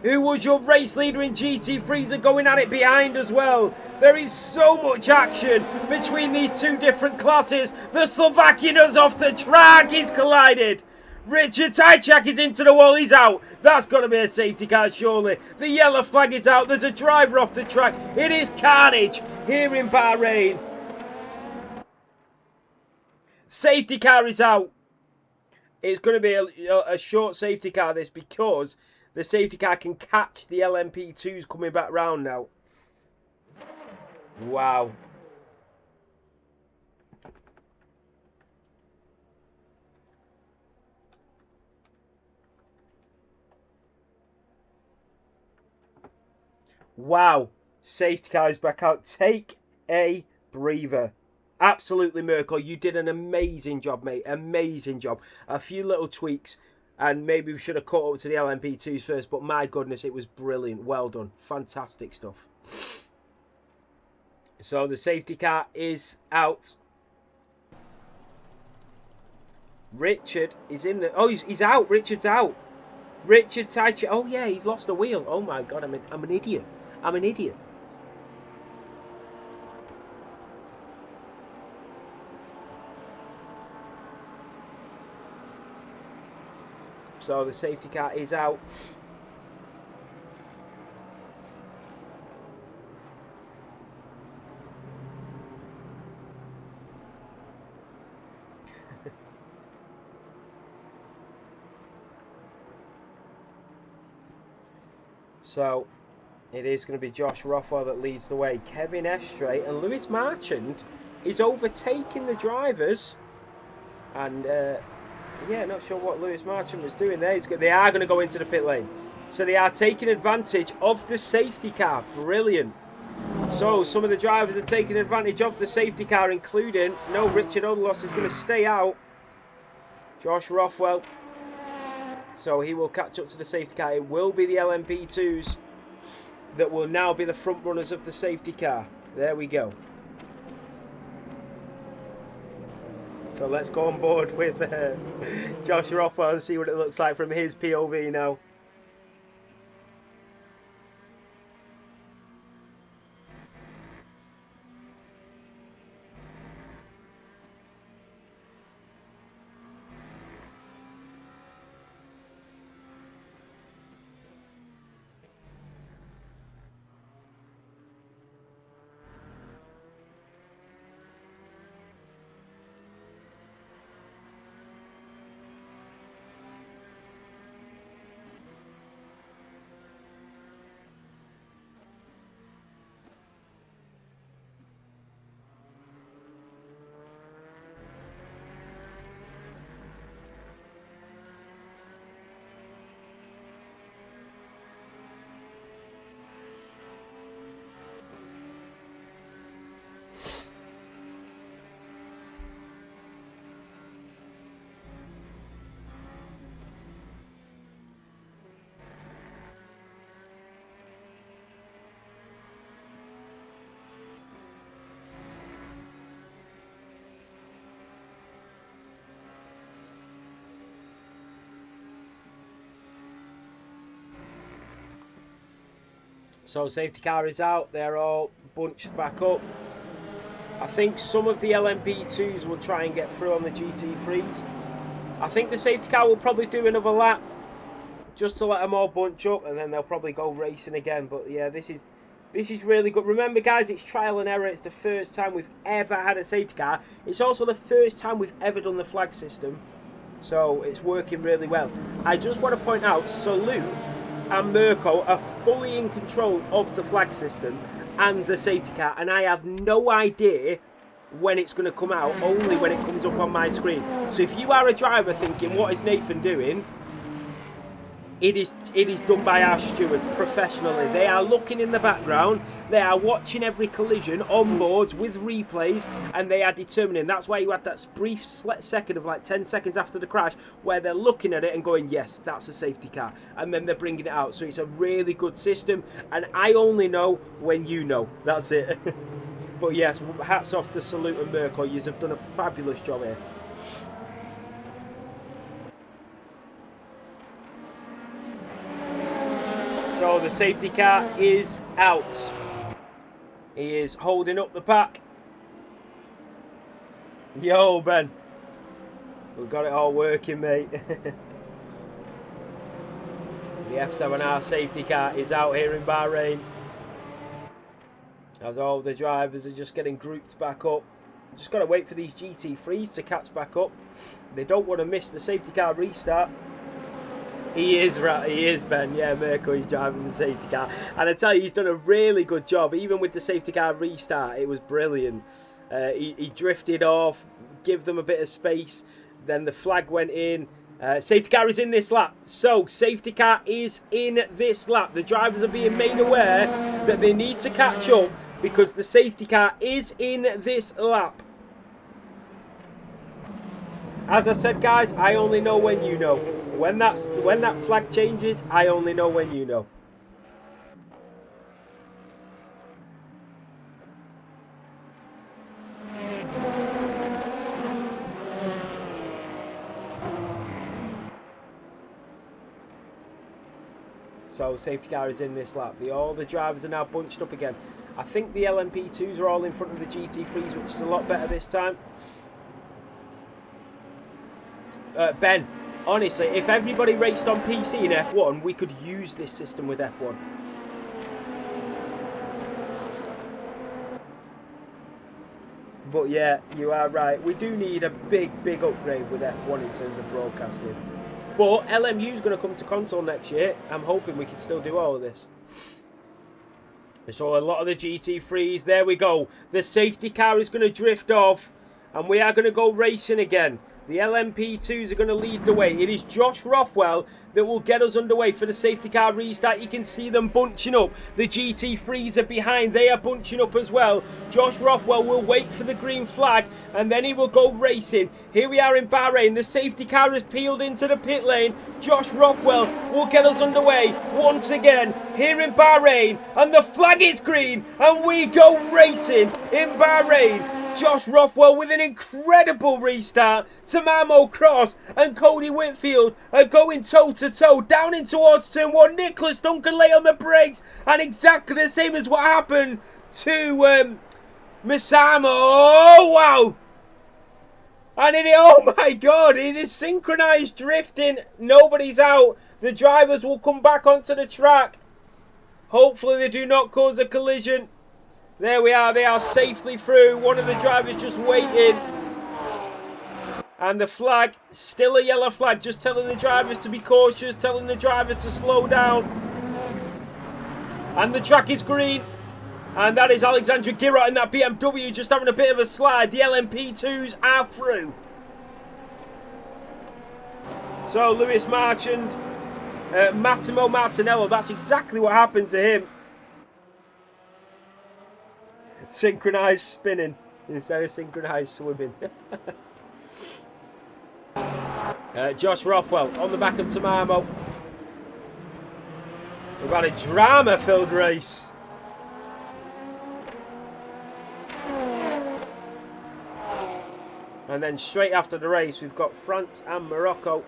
who was your race leader in GT3s, are going at it behind as well. There is so much action between these two different classes. The Slovakian is off the track. He's collided. Richard Tajciak is into the wall. He's out. That's got to be a safety car, surely. The yellow flag is out. There's a driver off the track. It is carnage here in Bahrain. Safety car is out. It's going to be a short safety car, this, because the safety car can catch the LMP2s coming back round now. Wow. Wow. Safety car is back out. Take a breather. Absolutely miracle. You did an amazing job, mate. Amazing job. A few little tweaks, and maybe we should have caught up to the LMP2s first, but my goodness, it was brilliant. Well done. Fantastic stuff. So the safety car is out. Richard is in the... Oh, he's out. Richard's out. Richard Tajciak. Oh, yeah, he's lost the wheel. Oh, my God, I'm an idiot. I'm an idiot. So the safety car is out. So It is going to be Josh Rothwell that leads the way. Kevin Estre and Lewis Marchand is overtaking the drivers. And, yeah, not sure what Lewis Marchand was doing there. They are going to go into the pit lane. So they are taking advantage of the safety car. Brilliant. So some of the drivers are taking advantage of the safety car, including, no, Richard Odelos is going to stay out. Josh Rothwell. So he will catch up to the safety car. It will be the LMP2s that will now be the front runners of the safety car. There we go. So let's go on board with Josh Rothwell and see what it looks like from his POV now. So safety car is out. They're all bunched back up. I think some of the LMP2s will try and get through on the GT3s. I think the safety car will probably do another lap just to let them all bunch up, and then they'll probably go racing again. But yeah, this is really good. Remember, guys, it's trial and error. It's the first time we've ever had a safety car. It's also the first time we've ever done the flag system. So it's working really well. I just want to point out, Salute and Mirko are fully in control of the flag system and the safety car, and I have no idea when it's going to come out, only when it comes up on my screen. So if you are a driver thinking, what is Nathan doing? It is done by our stewards professionally. They are looking in the background, they are watching every collision on boards with replays, and they are determining. That's why you had that brief second of like 10 seconds after the crash where they're looking at it and going, yes, that's a safety car, and then they're bringing it out. So it's a really good system, and I only know when you know. That's it. But yes, hats off to Salute and Mirko. You have done a fabulous job here. So the safety car is out. He is holding up the pack. Yo, Ben. We've got it all working, mate. The F7R safety car is out here in Bahrain. As all the drivers are just getting grouped back up. Just got to wait for these GT3s to catch back up. They don't want to miss the safety car restart. He is, Ben. Yeah, Mirko is driving the safety car. And I tell you, he's done a really good job. Even with the safety car restart, it was brilliant. He drifted off, give them a bit of space. Then the flag went in. Safety car is in this lap. So, safety car is in this lap. The drivers are being made aware that they need to catch up because the safety car is in this lap. As I said, guys, I only know when you know. When that flag changes, I only know when you know. So safety car is in this lap. All the drivers are now bunched up again. I think the LMP2s are all in front of the GT3s, which is a lot better this time. Ben, honestly, if everybody raced on PC in F1, we could use this system with F1. But yeah, you are right. We do need a big upgrade with F1 in terms of broadcasting. But LMU is going to come to console next year. I'm hoping we can still do all of this. So a lot of the GT3s, there we go. The safety car is going to drift off and we are going to go racing again. The LMP2s are going to lead the way. It is Josh Rothwell that will get us underway for the safety car restart. You can see them bunching up. The GT3s are behind. They are bunching up as well. Josh Rothwell will wait for the green flag and then he will go racing. Here we are in Bahrain. The safety car has peeled into the pit lane. Josh Rothwell will get us underway once again here in Bahrain. And the flag is green and we go racing in Bahrain. Josh Rothwell with an incredible restart. Tamamo Cross and Cody Whitfield are going toe-to-toe down in towards turn 1. Nicholas Duncan lay on the brakes and exactly the same as what happened to Misamo. Oh, wow. And oh my God, it is synchronized drifting. Nobody's out. The drivers will come back onto the track. Hopefully they do not cause a collision. There we are, they are safely through. One of the drivers just waiting. And the flag, still a yellow flag, just telling the drivers to be cautious, telling the drivers to slow down. And the track is green. And that is Alexandra Girot in that BMW just having a bit of a slide. The LMP2s are through. So Lewis Marchand, Massimo Martinello, that's exactly what happened to him. Synchronized spinning instead of synchronized swimming. Josh Rothwell on the back of Tamamo. We've had a drama-filled race. And then straight after the race, we've got France and Morocco.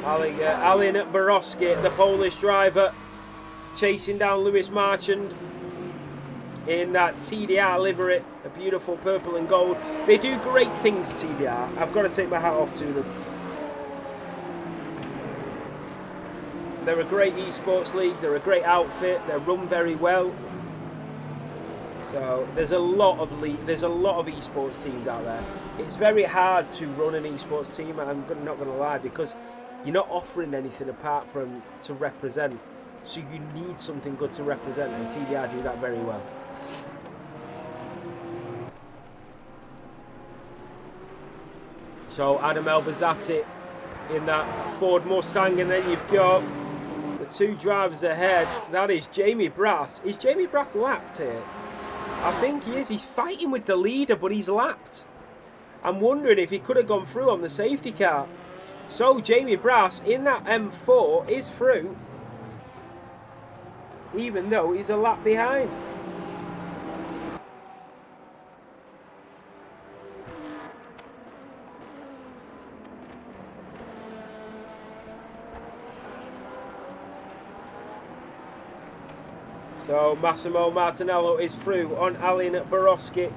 Alin Borowski, the Polish driver, chasing down Lewis Marchand in that TDR livery, a beautiful purple and gold. They do great things, TDR. I've got to take my hat off to them. They're a great esports league. They're a great outfit. They're run very well. So there's a lot of esports teams out there. It's very hard to run an esports team. I'm not going to lie, because you're not offering anything apart from to represent. So you need something good to represent, and TDR do that very well. So Adam Elbazzati in that Ford Mustang, and then you've got the two drivers ahead. That is Jamie Brass. Is Jamie Brass lapped here? I think he is. He's fighting with the leader, but he's lapped. I'm wondering if he could have gone through on the safety car. So Jamie Brass in that M4 is through, even though he's a lap behind. So Massimo Martinello is through on Alin Borowski.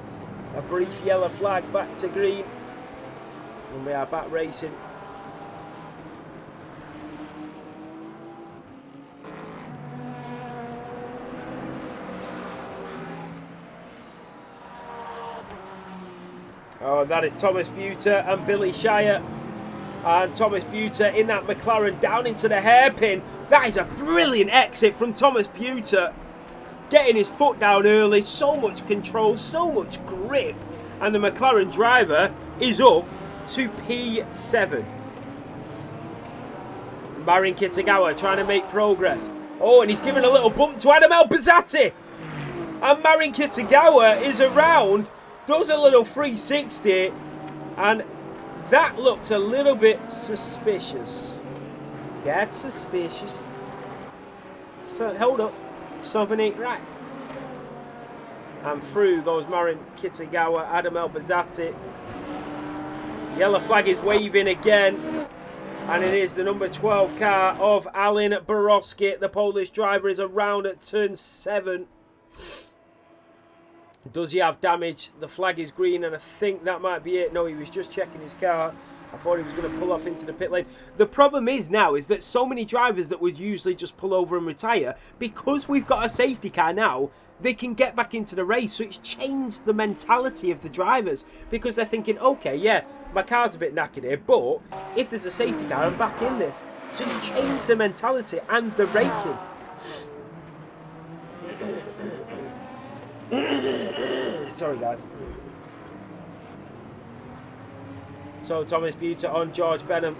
A brief yellow flag back to green. And we are back racing. Oh, that is Thomas Buter and Billy Shire. And Thomas Buter in that McLaren down into the hairpin. That is a brilliant exit from Thomas Buter. Getting his foot down early, so much control, so much grip. And the McLaren driver is up to P7. Marin Kitagawa trying to make progress. Oh, and he's giving a little bump to Adam Elbazzati. And Marin Kitagawa is around, does a little 360, and that looked a little bit suspicious. That's suspicious. So, hold up. Something ain't right. And through goes Marin Kitagawa, Adam Elbazzati. Yellow flag is waving again. And it is the number 12 car of Alin Borowski. The Polish driver is around at turn 7. Does he have damage? The flag is green, and I think that might be it. No, he was just checking his car. I thought he was going to pull off into the pit lane. The problem is now is that so many drivers that would usually just pull over and retire, because we've got a safety car now, they can get back into the race. So it's changed the mentality of the drivers, because they're thinking, okay, yeah, my car's a bit knackered here, but if there's a safety car, I'm back in this. should have changed the mentality and the racing. Sorry, guys. So Thomas Buter on George Benham.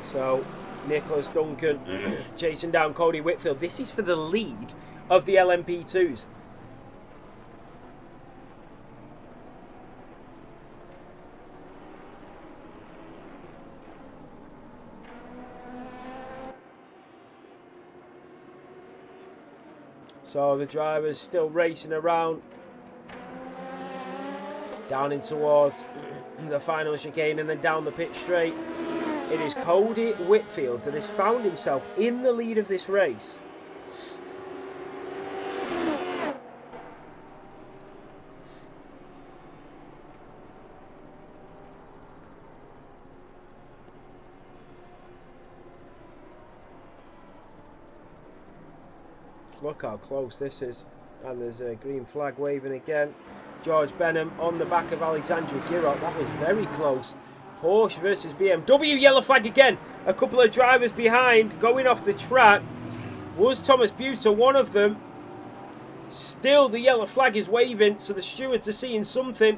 So Nicholas Duncan chasing down Cody Whitfield. This is for the lead of the LMP2s. So the drivers still racing around, down in towards the final chicane and then down the pit straight. It is Cody Whitfield that has found himself in the lead of this race. Look how close this is. And there's a green flag waving again. George Benham on the back of Alexandra Girot. That was very close. Porsche versus BMW. Yellow flag again. A couple of drivers behind going off the track. Was Thomas Buter one of them? Still the yellow flag is waving, so the stewards are seeing something.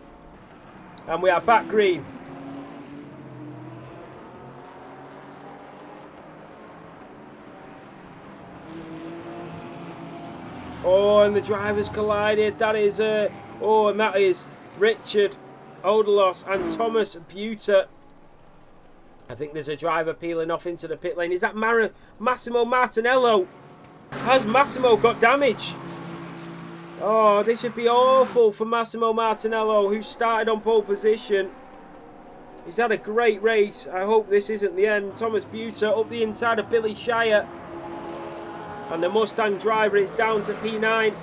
And we are back green. Oh, and the drivers collided. That is and that is Richard Odelos and Thomas Buter. I think there's a driver peeling off into the pit lane. Is that Massimo Martinello? Has Massimo got damage? Oh, this would be awful for Massimo Martinello, who started on pole position. He's had a great race. I hope this isn't the end. Thomas Buter up the inside of Billy Shire. And the Mustang driver is down to P9.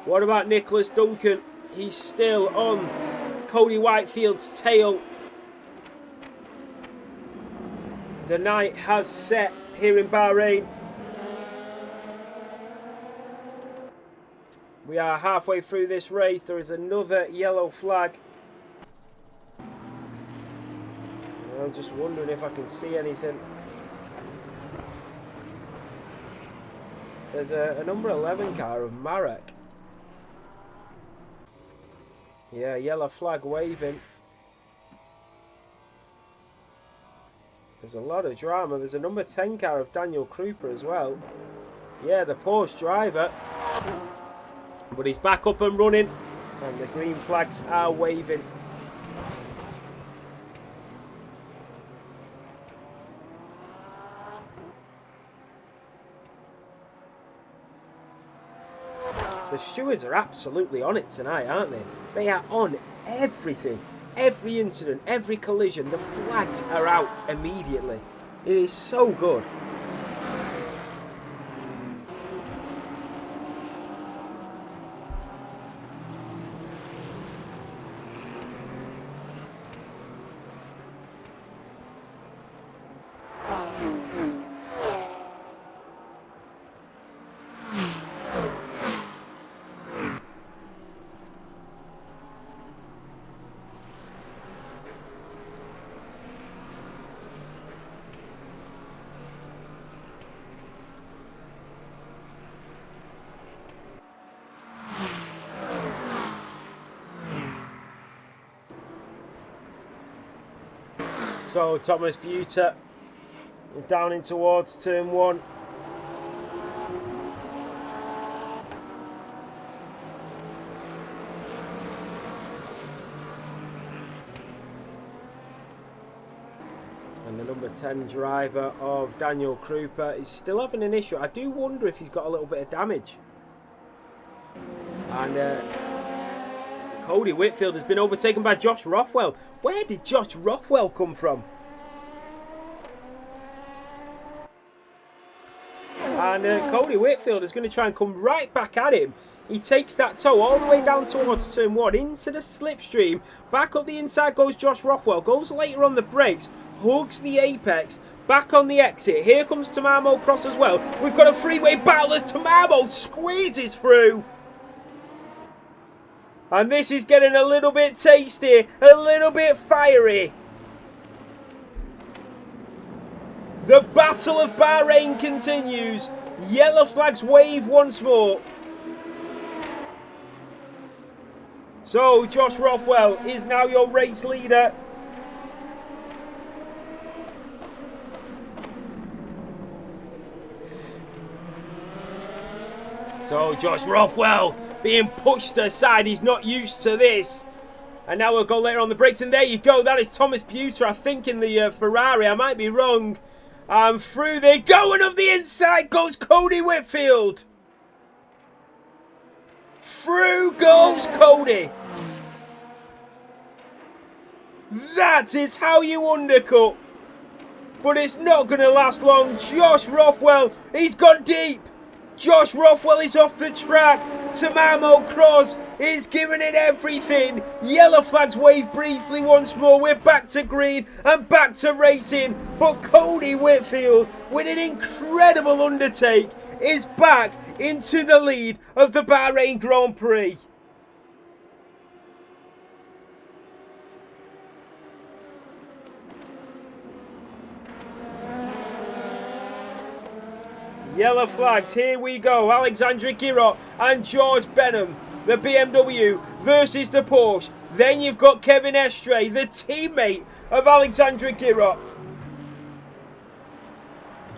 What about Nicholas Duncan? He's still on Cody Whitefield's tail. The night has set here in Bahrain. We are halfway through this race. There is another yellow flag. I'm just wondering if I can see anything. There's a number 11 car of Marek. Yeah, yellow flag waving. There's a lot of drama. There's a number 10 car of Daniel Krupa as well. Yeah, the Porsche driver. But he's back up and running. And the green flags are waving. The stewards are absolutely on it tonight, aren't they? They are on everything. Every incident, every collision, the flags are out immediately. It is so good. So Thomas Buter down in towards turn 1. And the number 10 driver of Daniel Krupa is still having an issue. I do wonder if he's got a little bit of damage. And Cody Whitfield has been overtaken by Josh Rothwell. Where did Josh Rothwell come from? And Cody Whitfield is going to try and come right back at him. He takes that toe all the way down towards turn 1, into the slipstream. Back up the inside goes Josh Rothwell. Goes later on the brakes, hugs the apex. Back on the exit. Here comes Tamamo Cross as well. We've got a freeway battle as Tamamo squeezes through. And this is getting a little bit tasty, a little bit fiery. The Battle of Bahrain continues. Yellow flags wave once more. So, Josh Rothwell is now your race leader. So, Josh Rothwell being pushed aside. He's not used to this. And now we'll go later on the brakes. And there you go. That is Thomas Buter, I think, in the Ferrari. I might be wrong. And through they go. And up the inside goes Cody Whitfield. Through goes Cody. That is how you undercut. But it's not going to last long. Josh Rothwell, he's gone deep. Josh Rothwell is off the track. Tamamo Cross is giving it everything. Yellow flags wave briefly once more. We're back to green and back to racing. But Cody Whitfield, with an incredible undertake, is back into the lead of the Bahrain Grand Prix. Yellow flags, here we go. Alexandra Girot and George Benham, the BMW versus the Porsche. Then you've got Kevin Estre, the teammate of Alexandra Girot,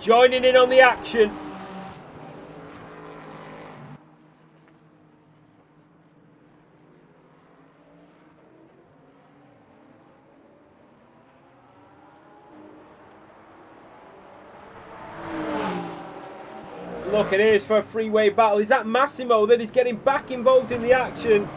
joining in on the action. Look, it is for a freeway battle. Is that Massimo that is getting back involved in the action?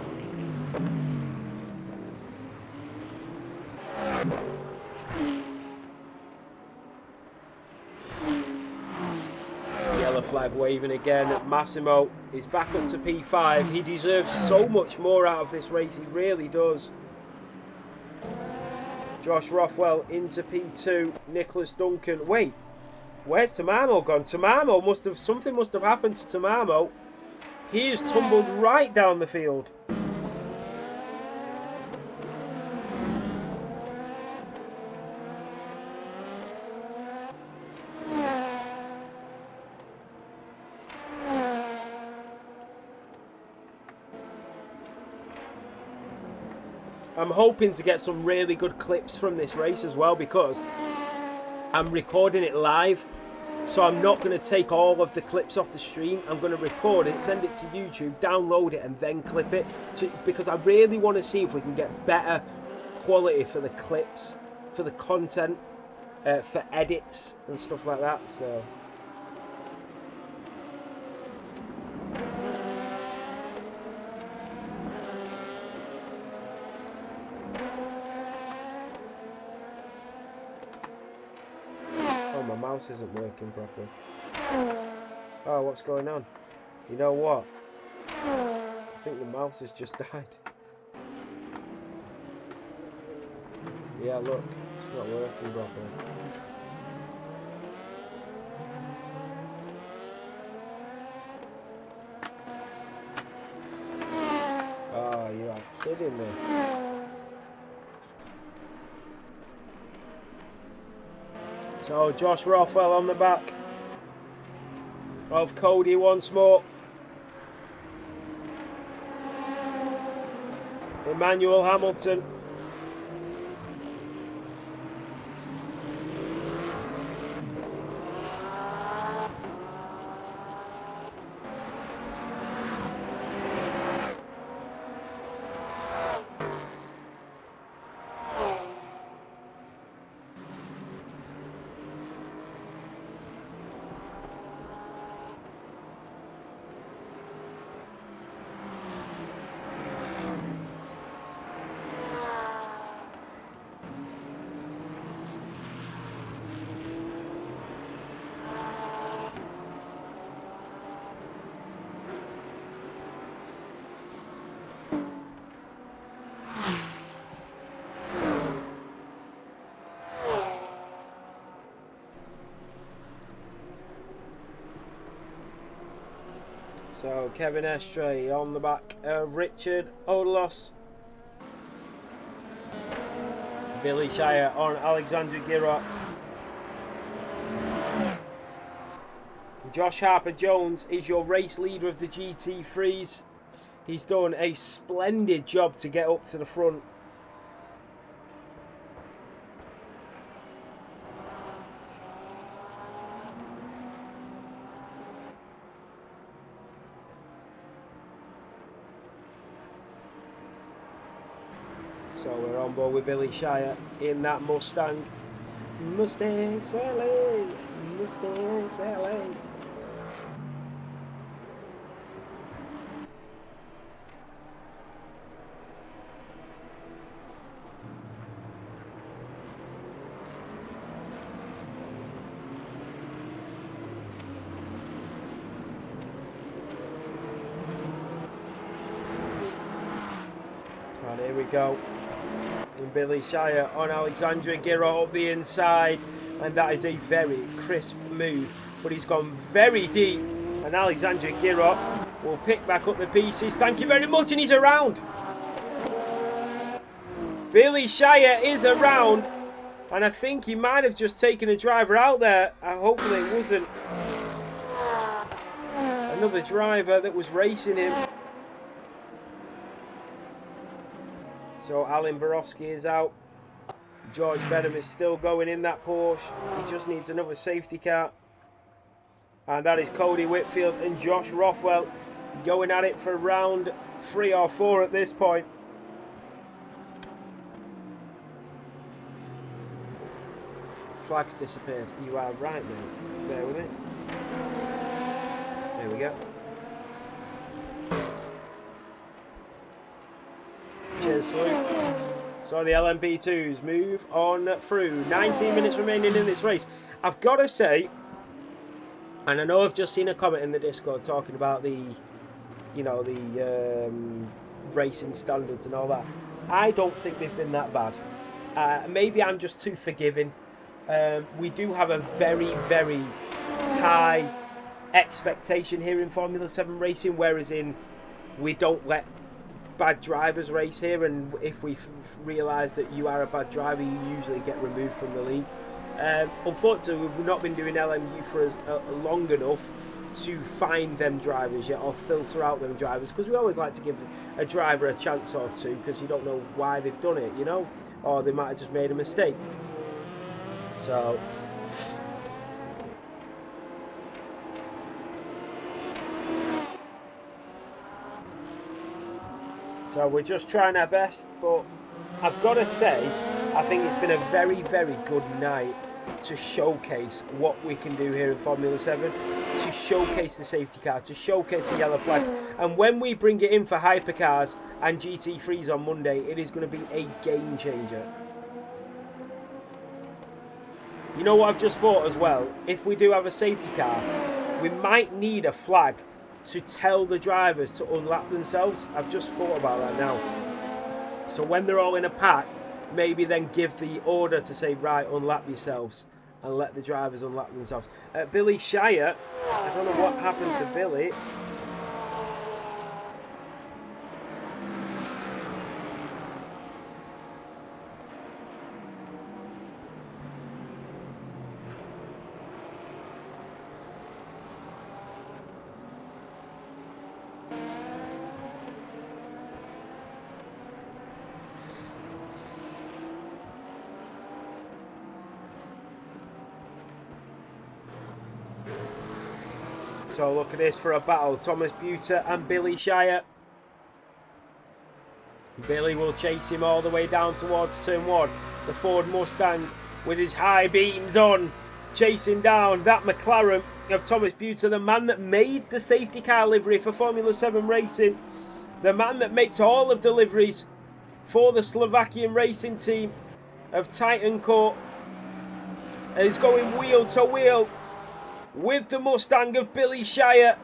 Yellow flag waving again. Massimo is back up to P5. He deserves so much more out of this race. He really does. Josh Rothwell into P2. Nicholas Duncan. Wait. Where's Tamamo gone? Something must have happened to Tamamo. He has tumbled right down the field. I'm hoping to get some really good clips from this race as well, because I'm recording it live, so I'm not going to take all of the clips off the stream. I'm going to record it, send it to YouTube, download it, and then clip it, because I really want to see if we can get better quality for the clips, for the content, for edits and stuff like that. So my mouse isn't working properly. Oh, what's going on? You know what? I think the mouse has just died. Yeah, look, it's not working properly. Oh, you are kidding me. So Josh Rothwell on the back of Cody once more. Emmanuel Hamilton. So Kevin Estray on the back of Richard Odelos. Billy Shire on Alexander Girot. Josh Harper-Jones is your race leader of the GT3s. He's done a splendid job to get up to the front. So we're on board with Billy Shire in that Mustang. Mustang Sally, Mustang Sally. And here we go. And Billy Shire on Alexandra Girot up the inside, and that is a very crisp move, but he's gone very deep, and Alexandra Girot will pick back up the pieces. Thank you very much, and he's around. Billy Shire is around, and I think he might have just taken a driver out there. Hopefully it wasn't another driver that was racing him. So Alan Borowski is out. George Benham is still going in that Porsche. He just needs another safety car. And that is Cody Whitfield and Josh Rothwell going at it for round 3 or 4 at this point. Flag's disappeared. You are right, mate. Bear with me. There we go. Cheers, Salute. So the LMP2s move on through. 19 minutes remaining in this race. I've got to say, and I know I've just seen a comment in the Discord talking about the, you know, the racing standards and all that. I don't think they've been that bad. Maybe I'm just too forgiving. We do have a very, very high expectation here in Formula 7 racing, whereas we don't let bad drivers race here, and if we realise that you are a bad driver, you usually get removed from the league. Unfortunately, we've not been doing LMU for long enough to find them drivers yet, or filter out them drivers, because we always like to give a driver a chance or two, because you don't know why they've done it, you know, or they might have just made a mistake. So we're just trying our best, but I've got to say, I think it's been a very, very good night to showcase what we can do here in Formula 7, to showcase the safety car, to showcase the yellow flags. And when we bring it in for hypercars and GT3s on Monday, it is going to be a game changer. You know what I've just thought as well? If we do have a safety car, we might need a flag to tell the drivers to unlap themselves. I've just thought about that now. So when they're all in a pack, maybe then give the order to say, right, unlap yourselves, and let the drivers unlap themselves. Billy Shire, I don't know what happened to Billy. So look at this for a battle. Thomas Buter and Billy Shire. Billy will chase him all the way down towards turn 1. The Ford Mustang with his high beams on, chasing down that McLaren of Thomas Buter, the man that made the safety car livery for Formula 7 racing. The man that makes all of the liveries for the Slovakian racing team of Titan Court. Is going wheel to wheel with the Mustang of Billy Shire.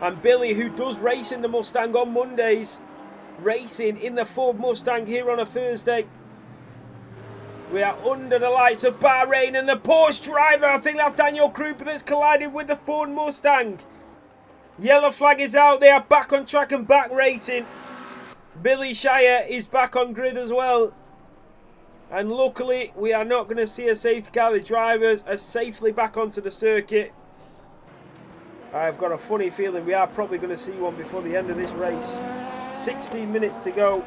And Billy, who does race in the Mustang on Mondays, racing in the Ford Mustang here on a Thursday. We are under the lights of Bahrain, and the Porsche driver, I think that's Daniel Krupa, that's collided with the Ford Mustang. Yellow flag is out. They are back on track and back racing. Billy Shire is back on grid as well. And luckily, we are not going to see a safety car. The drivers are safely back onto the circuit. I've got a funny feeling we are probably going to see one before the end of this race. 16 minutes to go.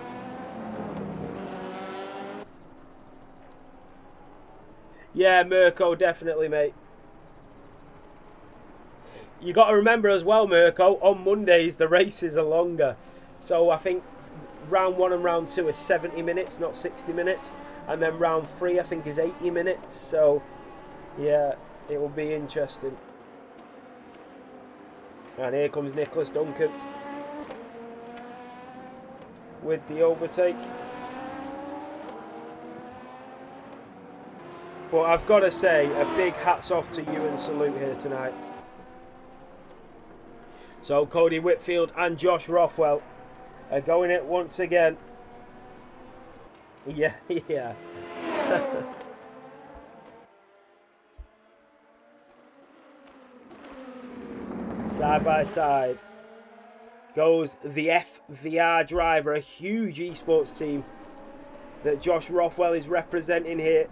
Yeah, Mirko, definitely, mate. You got to remember as well, Mirko, on Mondays the races are longer. So I think round 1 and round 2 are 70 minutes, not 60 minutes. And then round 3 I think is 80 minutes. So yeah, it will be interesting. And here comes Nicholas Duncan with the overtake. But I've got to say, a big hats off to you and salute here tonight. So Cody Whitfield and Josh Rothwell are going it once again. Yeah. Side by side goes the F7R driver, a huge esports team that Josh Rothwell is representing here.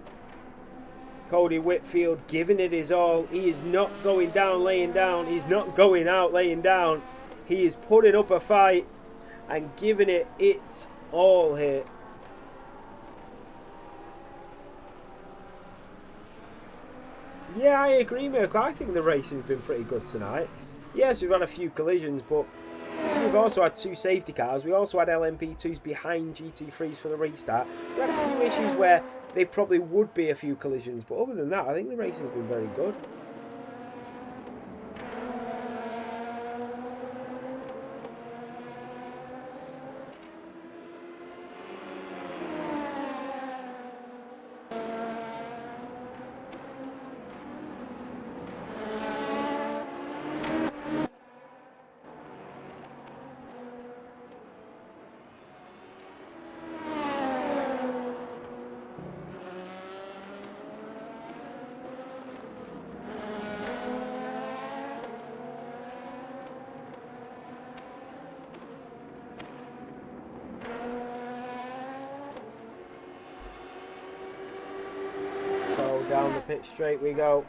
Cody Whitfield giving it his all. He is not going down laying down. He's not going out laying down. He is putting up a fight and giving it its all here. Yeah, I agree, Mirko. I think the race has been pretty good tonight. Yes, we've had a few collisions, but we've also had 2 safety cars. We also had LMP2s behind GT3s for the restart. We had a few issues where they probably would be a few collisions, but other than that, I think the racing has been very good. Down the pit straight we go.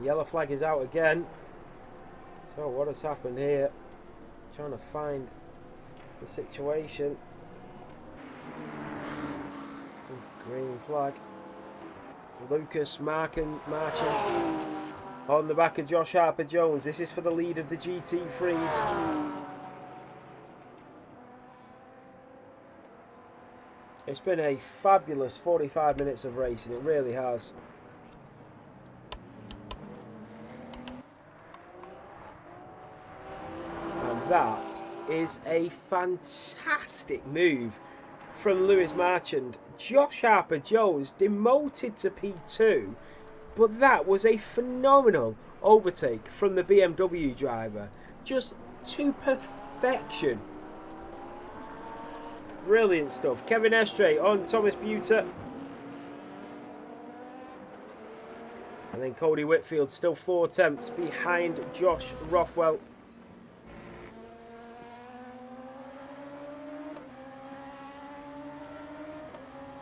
Yellow flag is out again. So what has happened here? Trying to find the situation. Green flag. Lucas marching on the back of Josh Harper-Jones. This is for the lead of the GT3s. It's been a fabulous 45 minutes of racing, it really has. And that is a fantastic move from Lewis Marchand. Josh Harper-Jones demoted to P2, but that was a phenomenal overtake from the BMW driver. Just to perfection. Brilliant stuff. Kevin Estre on Thomas Buter. And then Cody Whitfield still 4 attempts behind Josh Rothwell.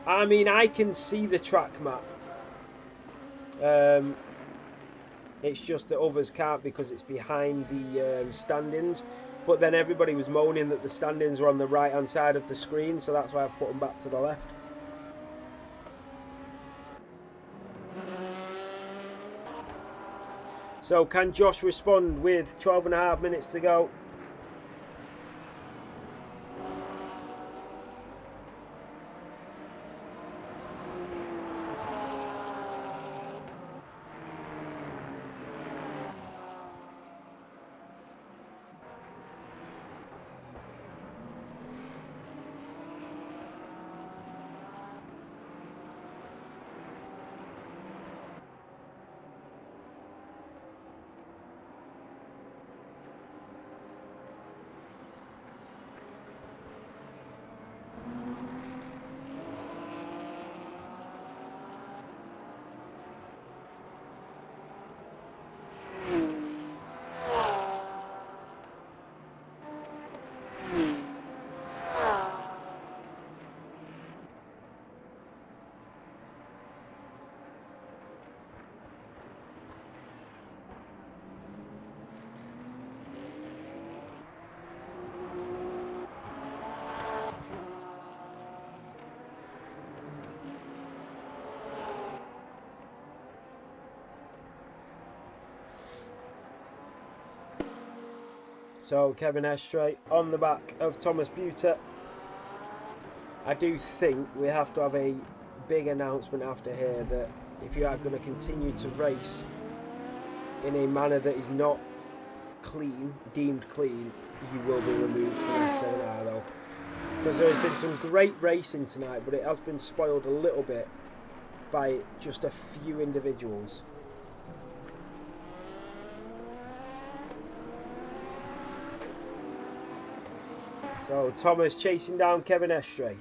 I mean, I can see the track map. It's just that others can't because it's behind the standings. But then everybody was moaning that the standings were on the right hand side of the screen, so that's why I've put them back to the left. So can Josh respond with 12.5 minutes to go? So Kevin Estre on the back of Thomas Buter. I do think we have to have a big announcement after here that if you are going to continue to race in a manner that is not clean, deemed clean, you will be removed from F7R though. Because there has been some great racing tonight, but it has been spoiled a little bit by just a few individuals. So Thomas chasing down Kevin Estre.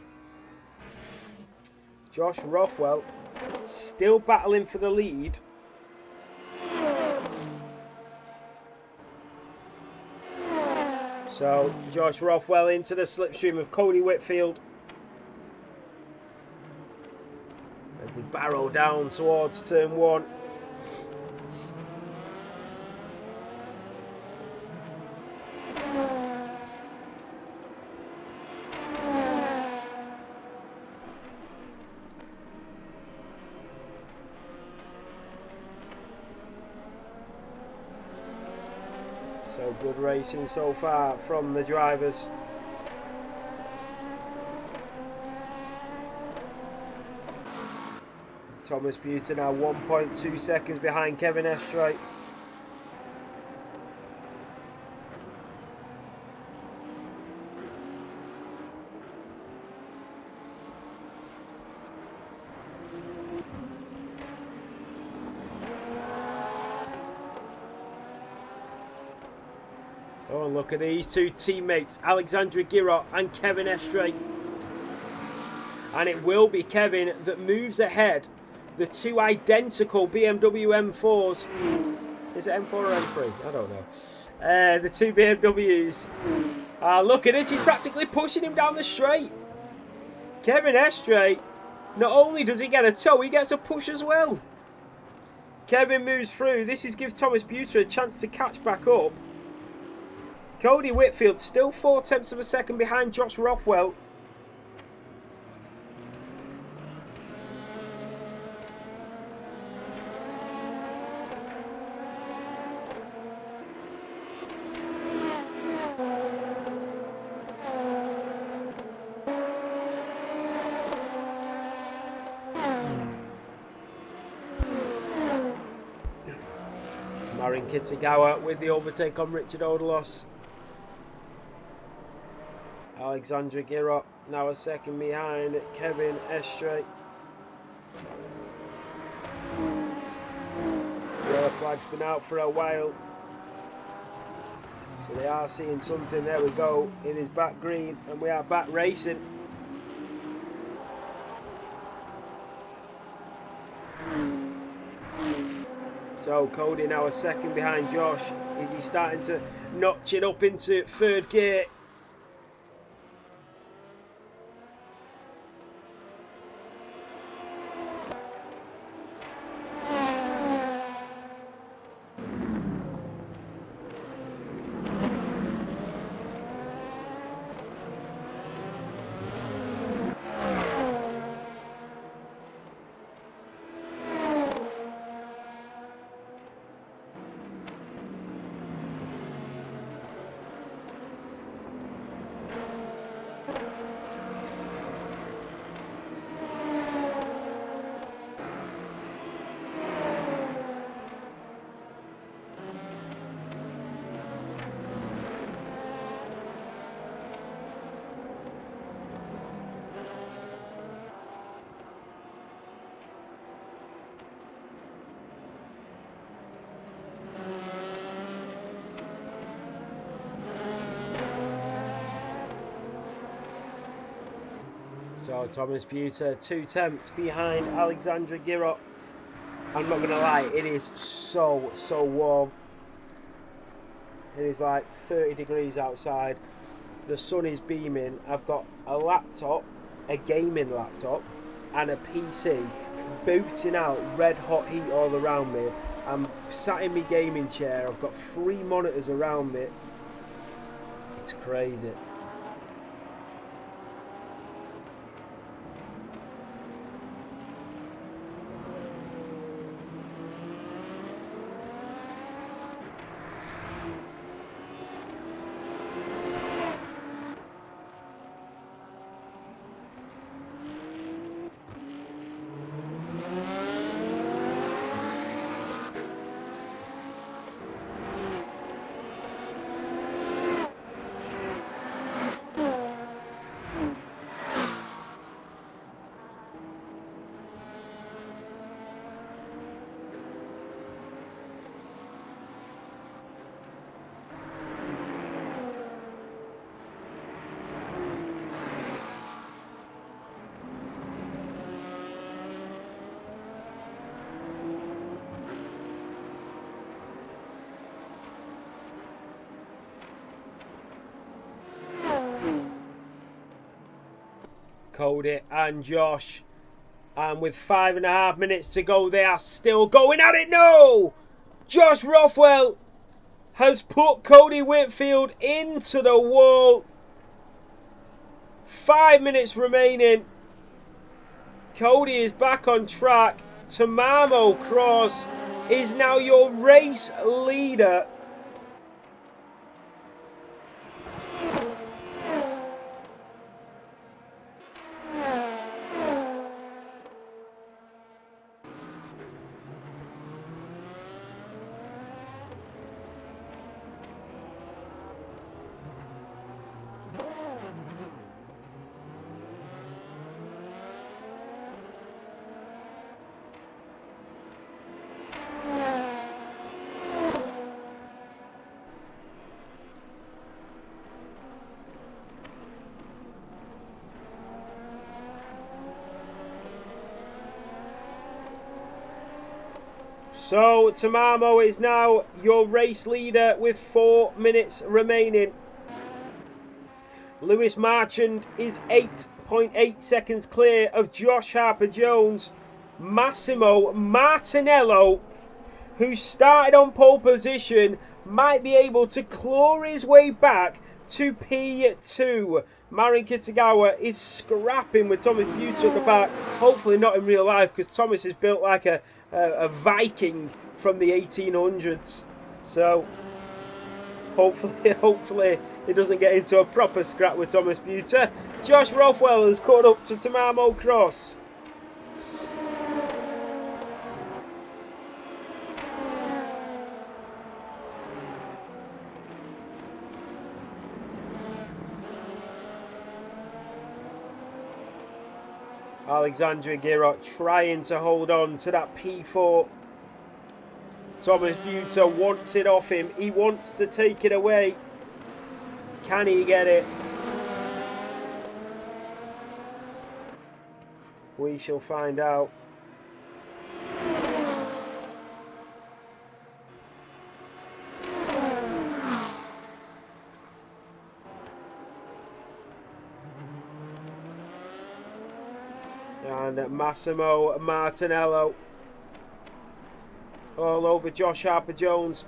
Josh Rothwell still battling for the lead. So Josh Rothwell into the slipstream of Cody Whitfield as they barrel down towards turn 1. So good racing so far from the drivers. Thomas Buter now 1.2 seconds behind Kevin Estre. Oh, and look at these two teammates, Alexandra Girot and Kevin Estre. And it will be Kevin that moves ahead. The two identical BMW M4s. Is it M4 or M3? I don't know. The two BMWs. Look at this, he's practically pushing him down the straight. Kevin Estre, not only does he get a tow, he gets a push as well. Kevin moves through. This is give Thomas Buter a chance to catch back up. Cody Whitfield still 0.4 of a second behind Josh Rothwell. Marin Kitagawa with the overtake on Richard Odelos. Alexandra Girot now a second behind Kevin Estre. The yellow flag's been out for a while, so they are seeing something. There we go, it is back green and we are back racing. So Cody now a second behind Josh. Is he starting to notch it up into third gear? So Thomas Buter 2/10 behind Alexandra Girot. I'm not going to lie, it is so warm. It is like 30 degrees outside. The sun is beaming. I've got a laptop, a gaming laptop, and a PC booting out red hot heat all around me. I'm sat in my gaming chair. I've got 3 monitors around me. It's crazy. Cody and Josh. And with 5.5 minutes to go, they are still going at it. No! Josh Rothwell has put Cody Whitfield into the wall. 5 minutes remaining. Cody is back on track. Tamamo Cross is now your race leader. So Tamamo is now your race leader with 4 minutes remaining. Lewis Marchand is 8.8 seconds clear of Josh Harper-Jones. Massimo Martinello, who started on pole position, might be able to claw his way back to P2. Marin Kitagawa is scrapping with Thomas Butte at the back. Hopefully not in real life, because Thomas is built like a Viking from the 1800s. So hopefully he doesn't get into a proper scrap with Thomas Butte. Josh Rothwell has caught up to Tamamo Cross. Alexandra Girot trying to hold on to that P4. Thomas Butte wants it off him. He wants to take it away. Can he get it? We shall find out. And Massimo Martinello all over Josh Harper-Jones.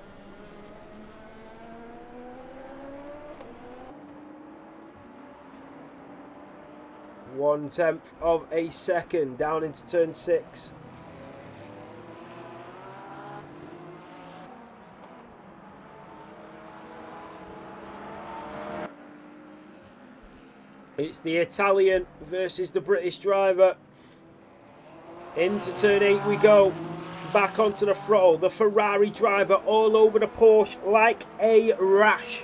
One-tenth of a second down into turn 6. It's the Italian versus the British driver. Into turn 8 we go. Back onto the throttle. The Ferrari driver all over the Porsche like a rash.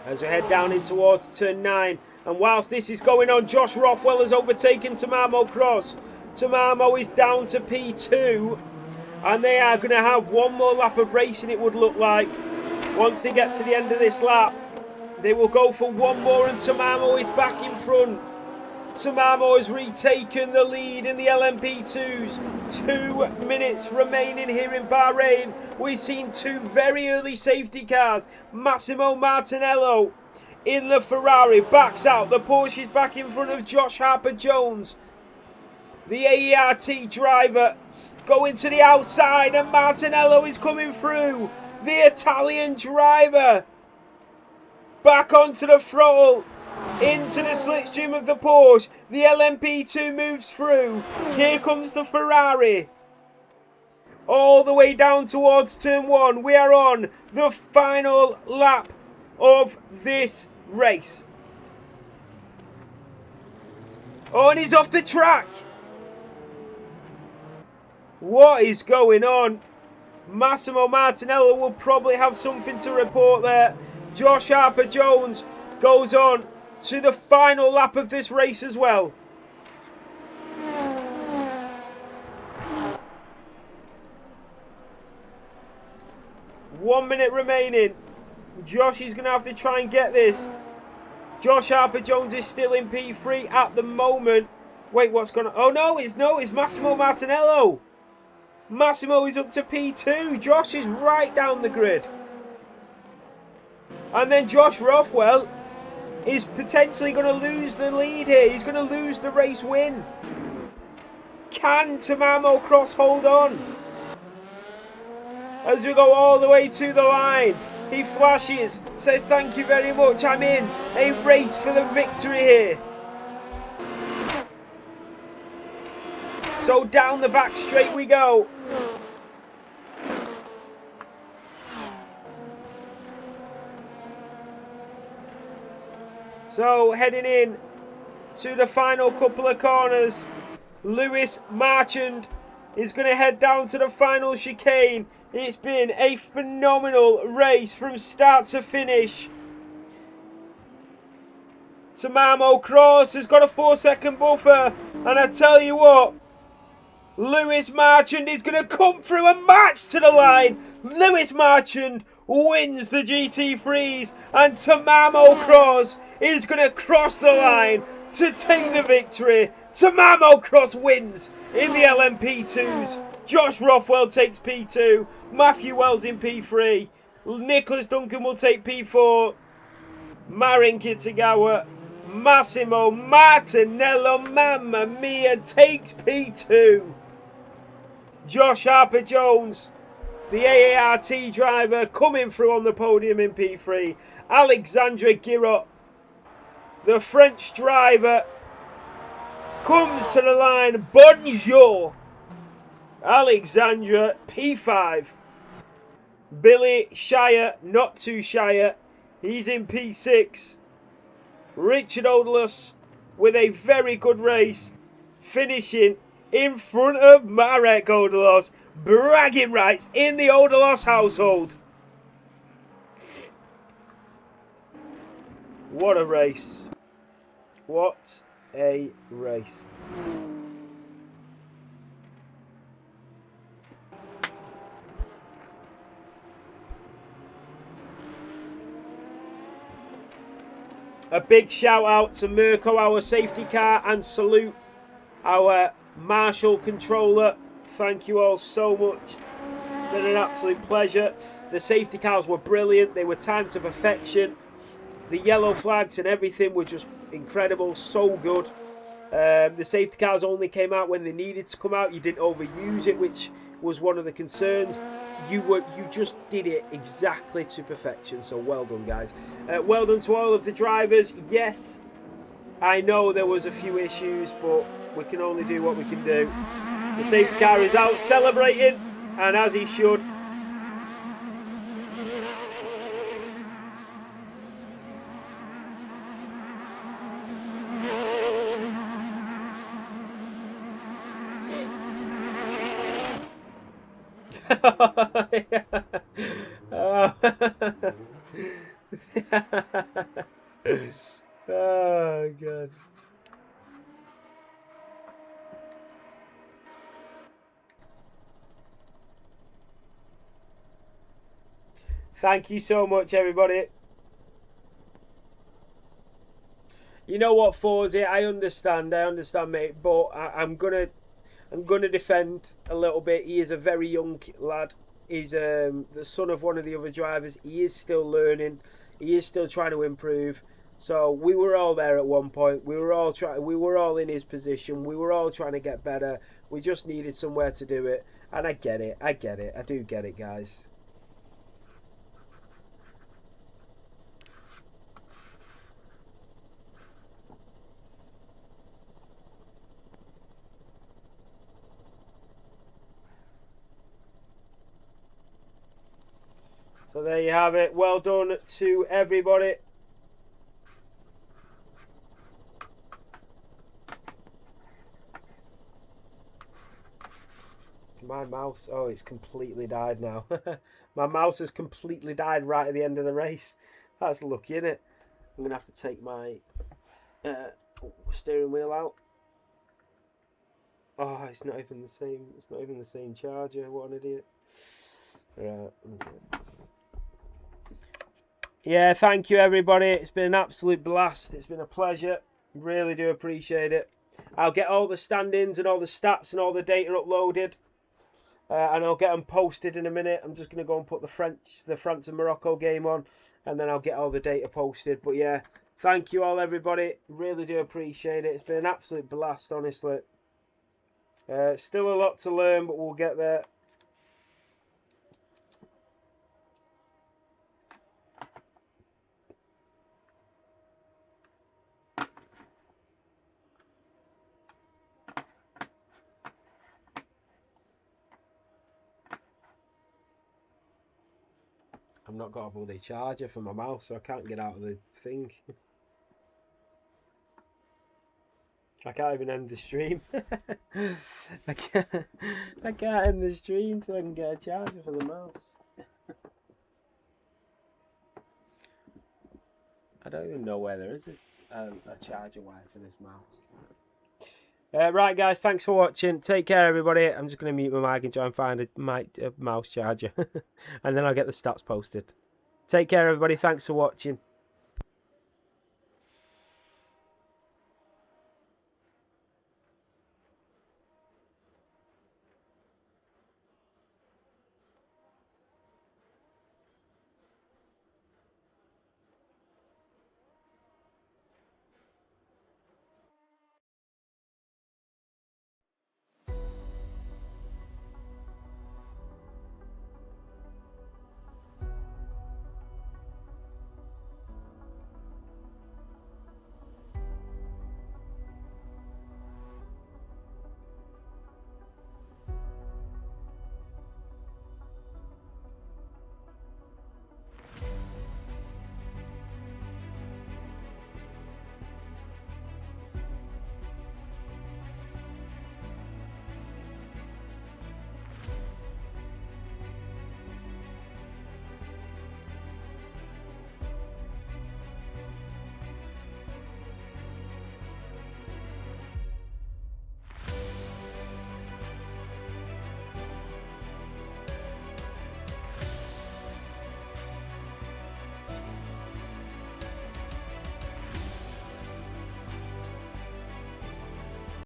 As we head down in towards turn 9. And whilst this is going on, Josh Rothwell has overtaken Tamamo Cross. Tamamo is down to P2. And they are going to have one more lap of racing, it would look like. Once they get to the end of this lap, they will go for one more and Tamamo is back in front. Tamamo has retaken the lead in the LMP2s. 2 minutes remaining here in Bahrain. We've seen two very early safety cars. Massimo Martinello in the Ferrari backs out. The Porsche is back in front of Josh Harper-Jones. The AERT driver going to the outside and Martinello is coming through. The Italian driver back onto the throttle. Into the slipstream of the Porsche. The LMP2 moves through. Here comes the Ferrari. All the way down towards turn 1. We are on the final lap of this race. Oh, and he's off the track. What is going on? Massimo Martinello will probably have something to report there. Josh Harper-Jones goes on to the final lap of this race as well. One minute remaining. Josh is going to have to try and get this. Josh Harper-Jones is still in P3 at the moment. Wait, what's going on? Oh, no, it's Massimo Martinello. Massimo is up to P2. Josh is right down the grid. And then Josh Rothwell is potentially going to lose the lead here. He's going to lose the race win. Can Tamamo Cross hold on? As we go all the way to the line, he flashes, says thank you very much, I'm in. A race for the victory here. So down the back straight we go. So heading in to the final couple of corners, Lewis Marchand is going to head down to the final chicane. It's been a phenomenal race from start to finish. Tamamo Cross has got a 4-second buffer, and I tell you what, Lewis Marchand is going to come through and march to the line. Lewis Marchand wins the GT3s, and Tamamo Cross is going to cross the line to take the victory. Tamamo Cross wins in the LMP2s. Josh Rothwell takes P2. Matthew Wells in P3. Nicholas Duncan will take P4. Marin Kitagawa. Massimo Martinello, mamma mia, takes P2. Josh Harper-Jones, the AART driver, coming through on the podium in P3. Alexandre Girot, the French driver, comes to the line. Bonjour. Alexandra, P5. Billy Shire, not too Shire, he's in P6. Richard Odalus with a very good race, finishing in front of Marek Odalos. Bragging rights in the Odalos household. What a race. What a race. A big shout out to Mirko, our safety car, and salute our Marshall controller. Thank you all so much. It's been an absolute pleasure. The safety cars were brilliant. They were timed to perfection. The yellow flags and everything were just incredible. So good. The safety cars only came out when they needed to come out. You didn't overuse it, which was one of the concerns. You just did it exactly to perfection. So well done, guys. Well done to all of the drivers. Yes, I know there was a few issues, but we can only do what we can do. The safety car is out celebrating, and as he should. Oh God. Thank you so much, everybody. You know what, Forza? I understand, mate. But I'm gonna defend a little bit. He is a very young lad. He's the son of one of the other drivers. He is still learning. He is still trying to improve. So we were all there at one point. We were all in his position. We were all trying to get better. We just needed somewhere to do it. And I get it. I do get it, guys. So there you have it. Well done to everybody. My mouse, oh, it's completely died now. My mouse has completely died right at the end of the race. That's lucky, isn't it? I'm going to have to take my steering wheel out. Oh, it's not even the same. It's not even the same charger. What an idiot. Right. Yeah, thank you, everybody. It's been an absolute blast. It's been a pleasure. Really do appreciate it. I'll get all the stand-ins and all the stats and all the data uploaded. And I'll get them posted in a minute. I'm just going to go and put the France and Morocco game on. And then I'll get all the data posted. But yeah, Thank you all, everybody. Really do appreciate it. It's been an absolute blast, honestly. Still a lot to learn, but we'll get there. I've not got a bloody charger for my mouse, so I can't get out of the thing. I can't even end the stream. I can't end the stream so I can get a charger for the mouse. I don't even know where there is a charger wire for this mouse. Right, guys, thanks for watching. Take care, everybody. I'm just going to mute my mic and try and find a mouse charger. And then I'll get the stats posted. Take care, everybody. Thanks for watching.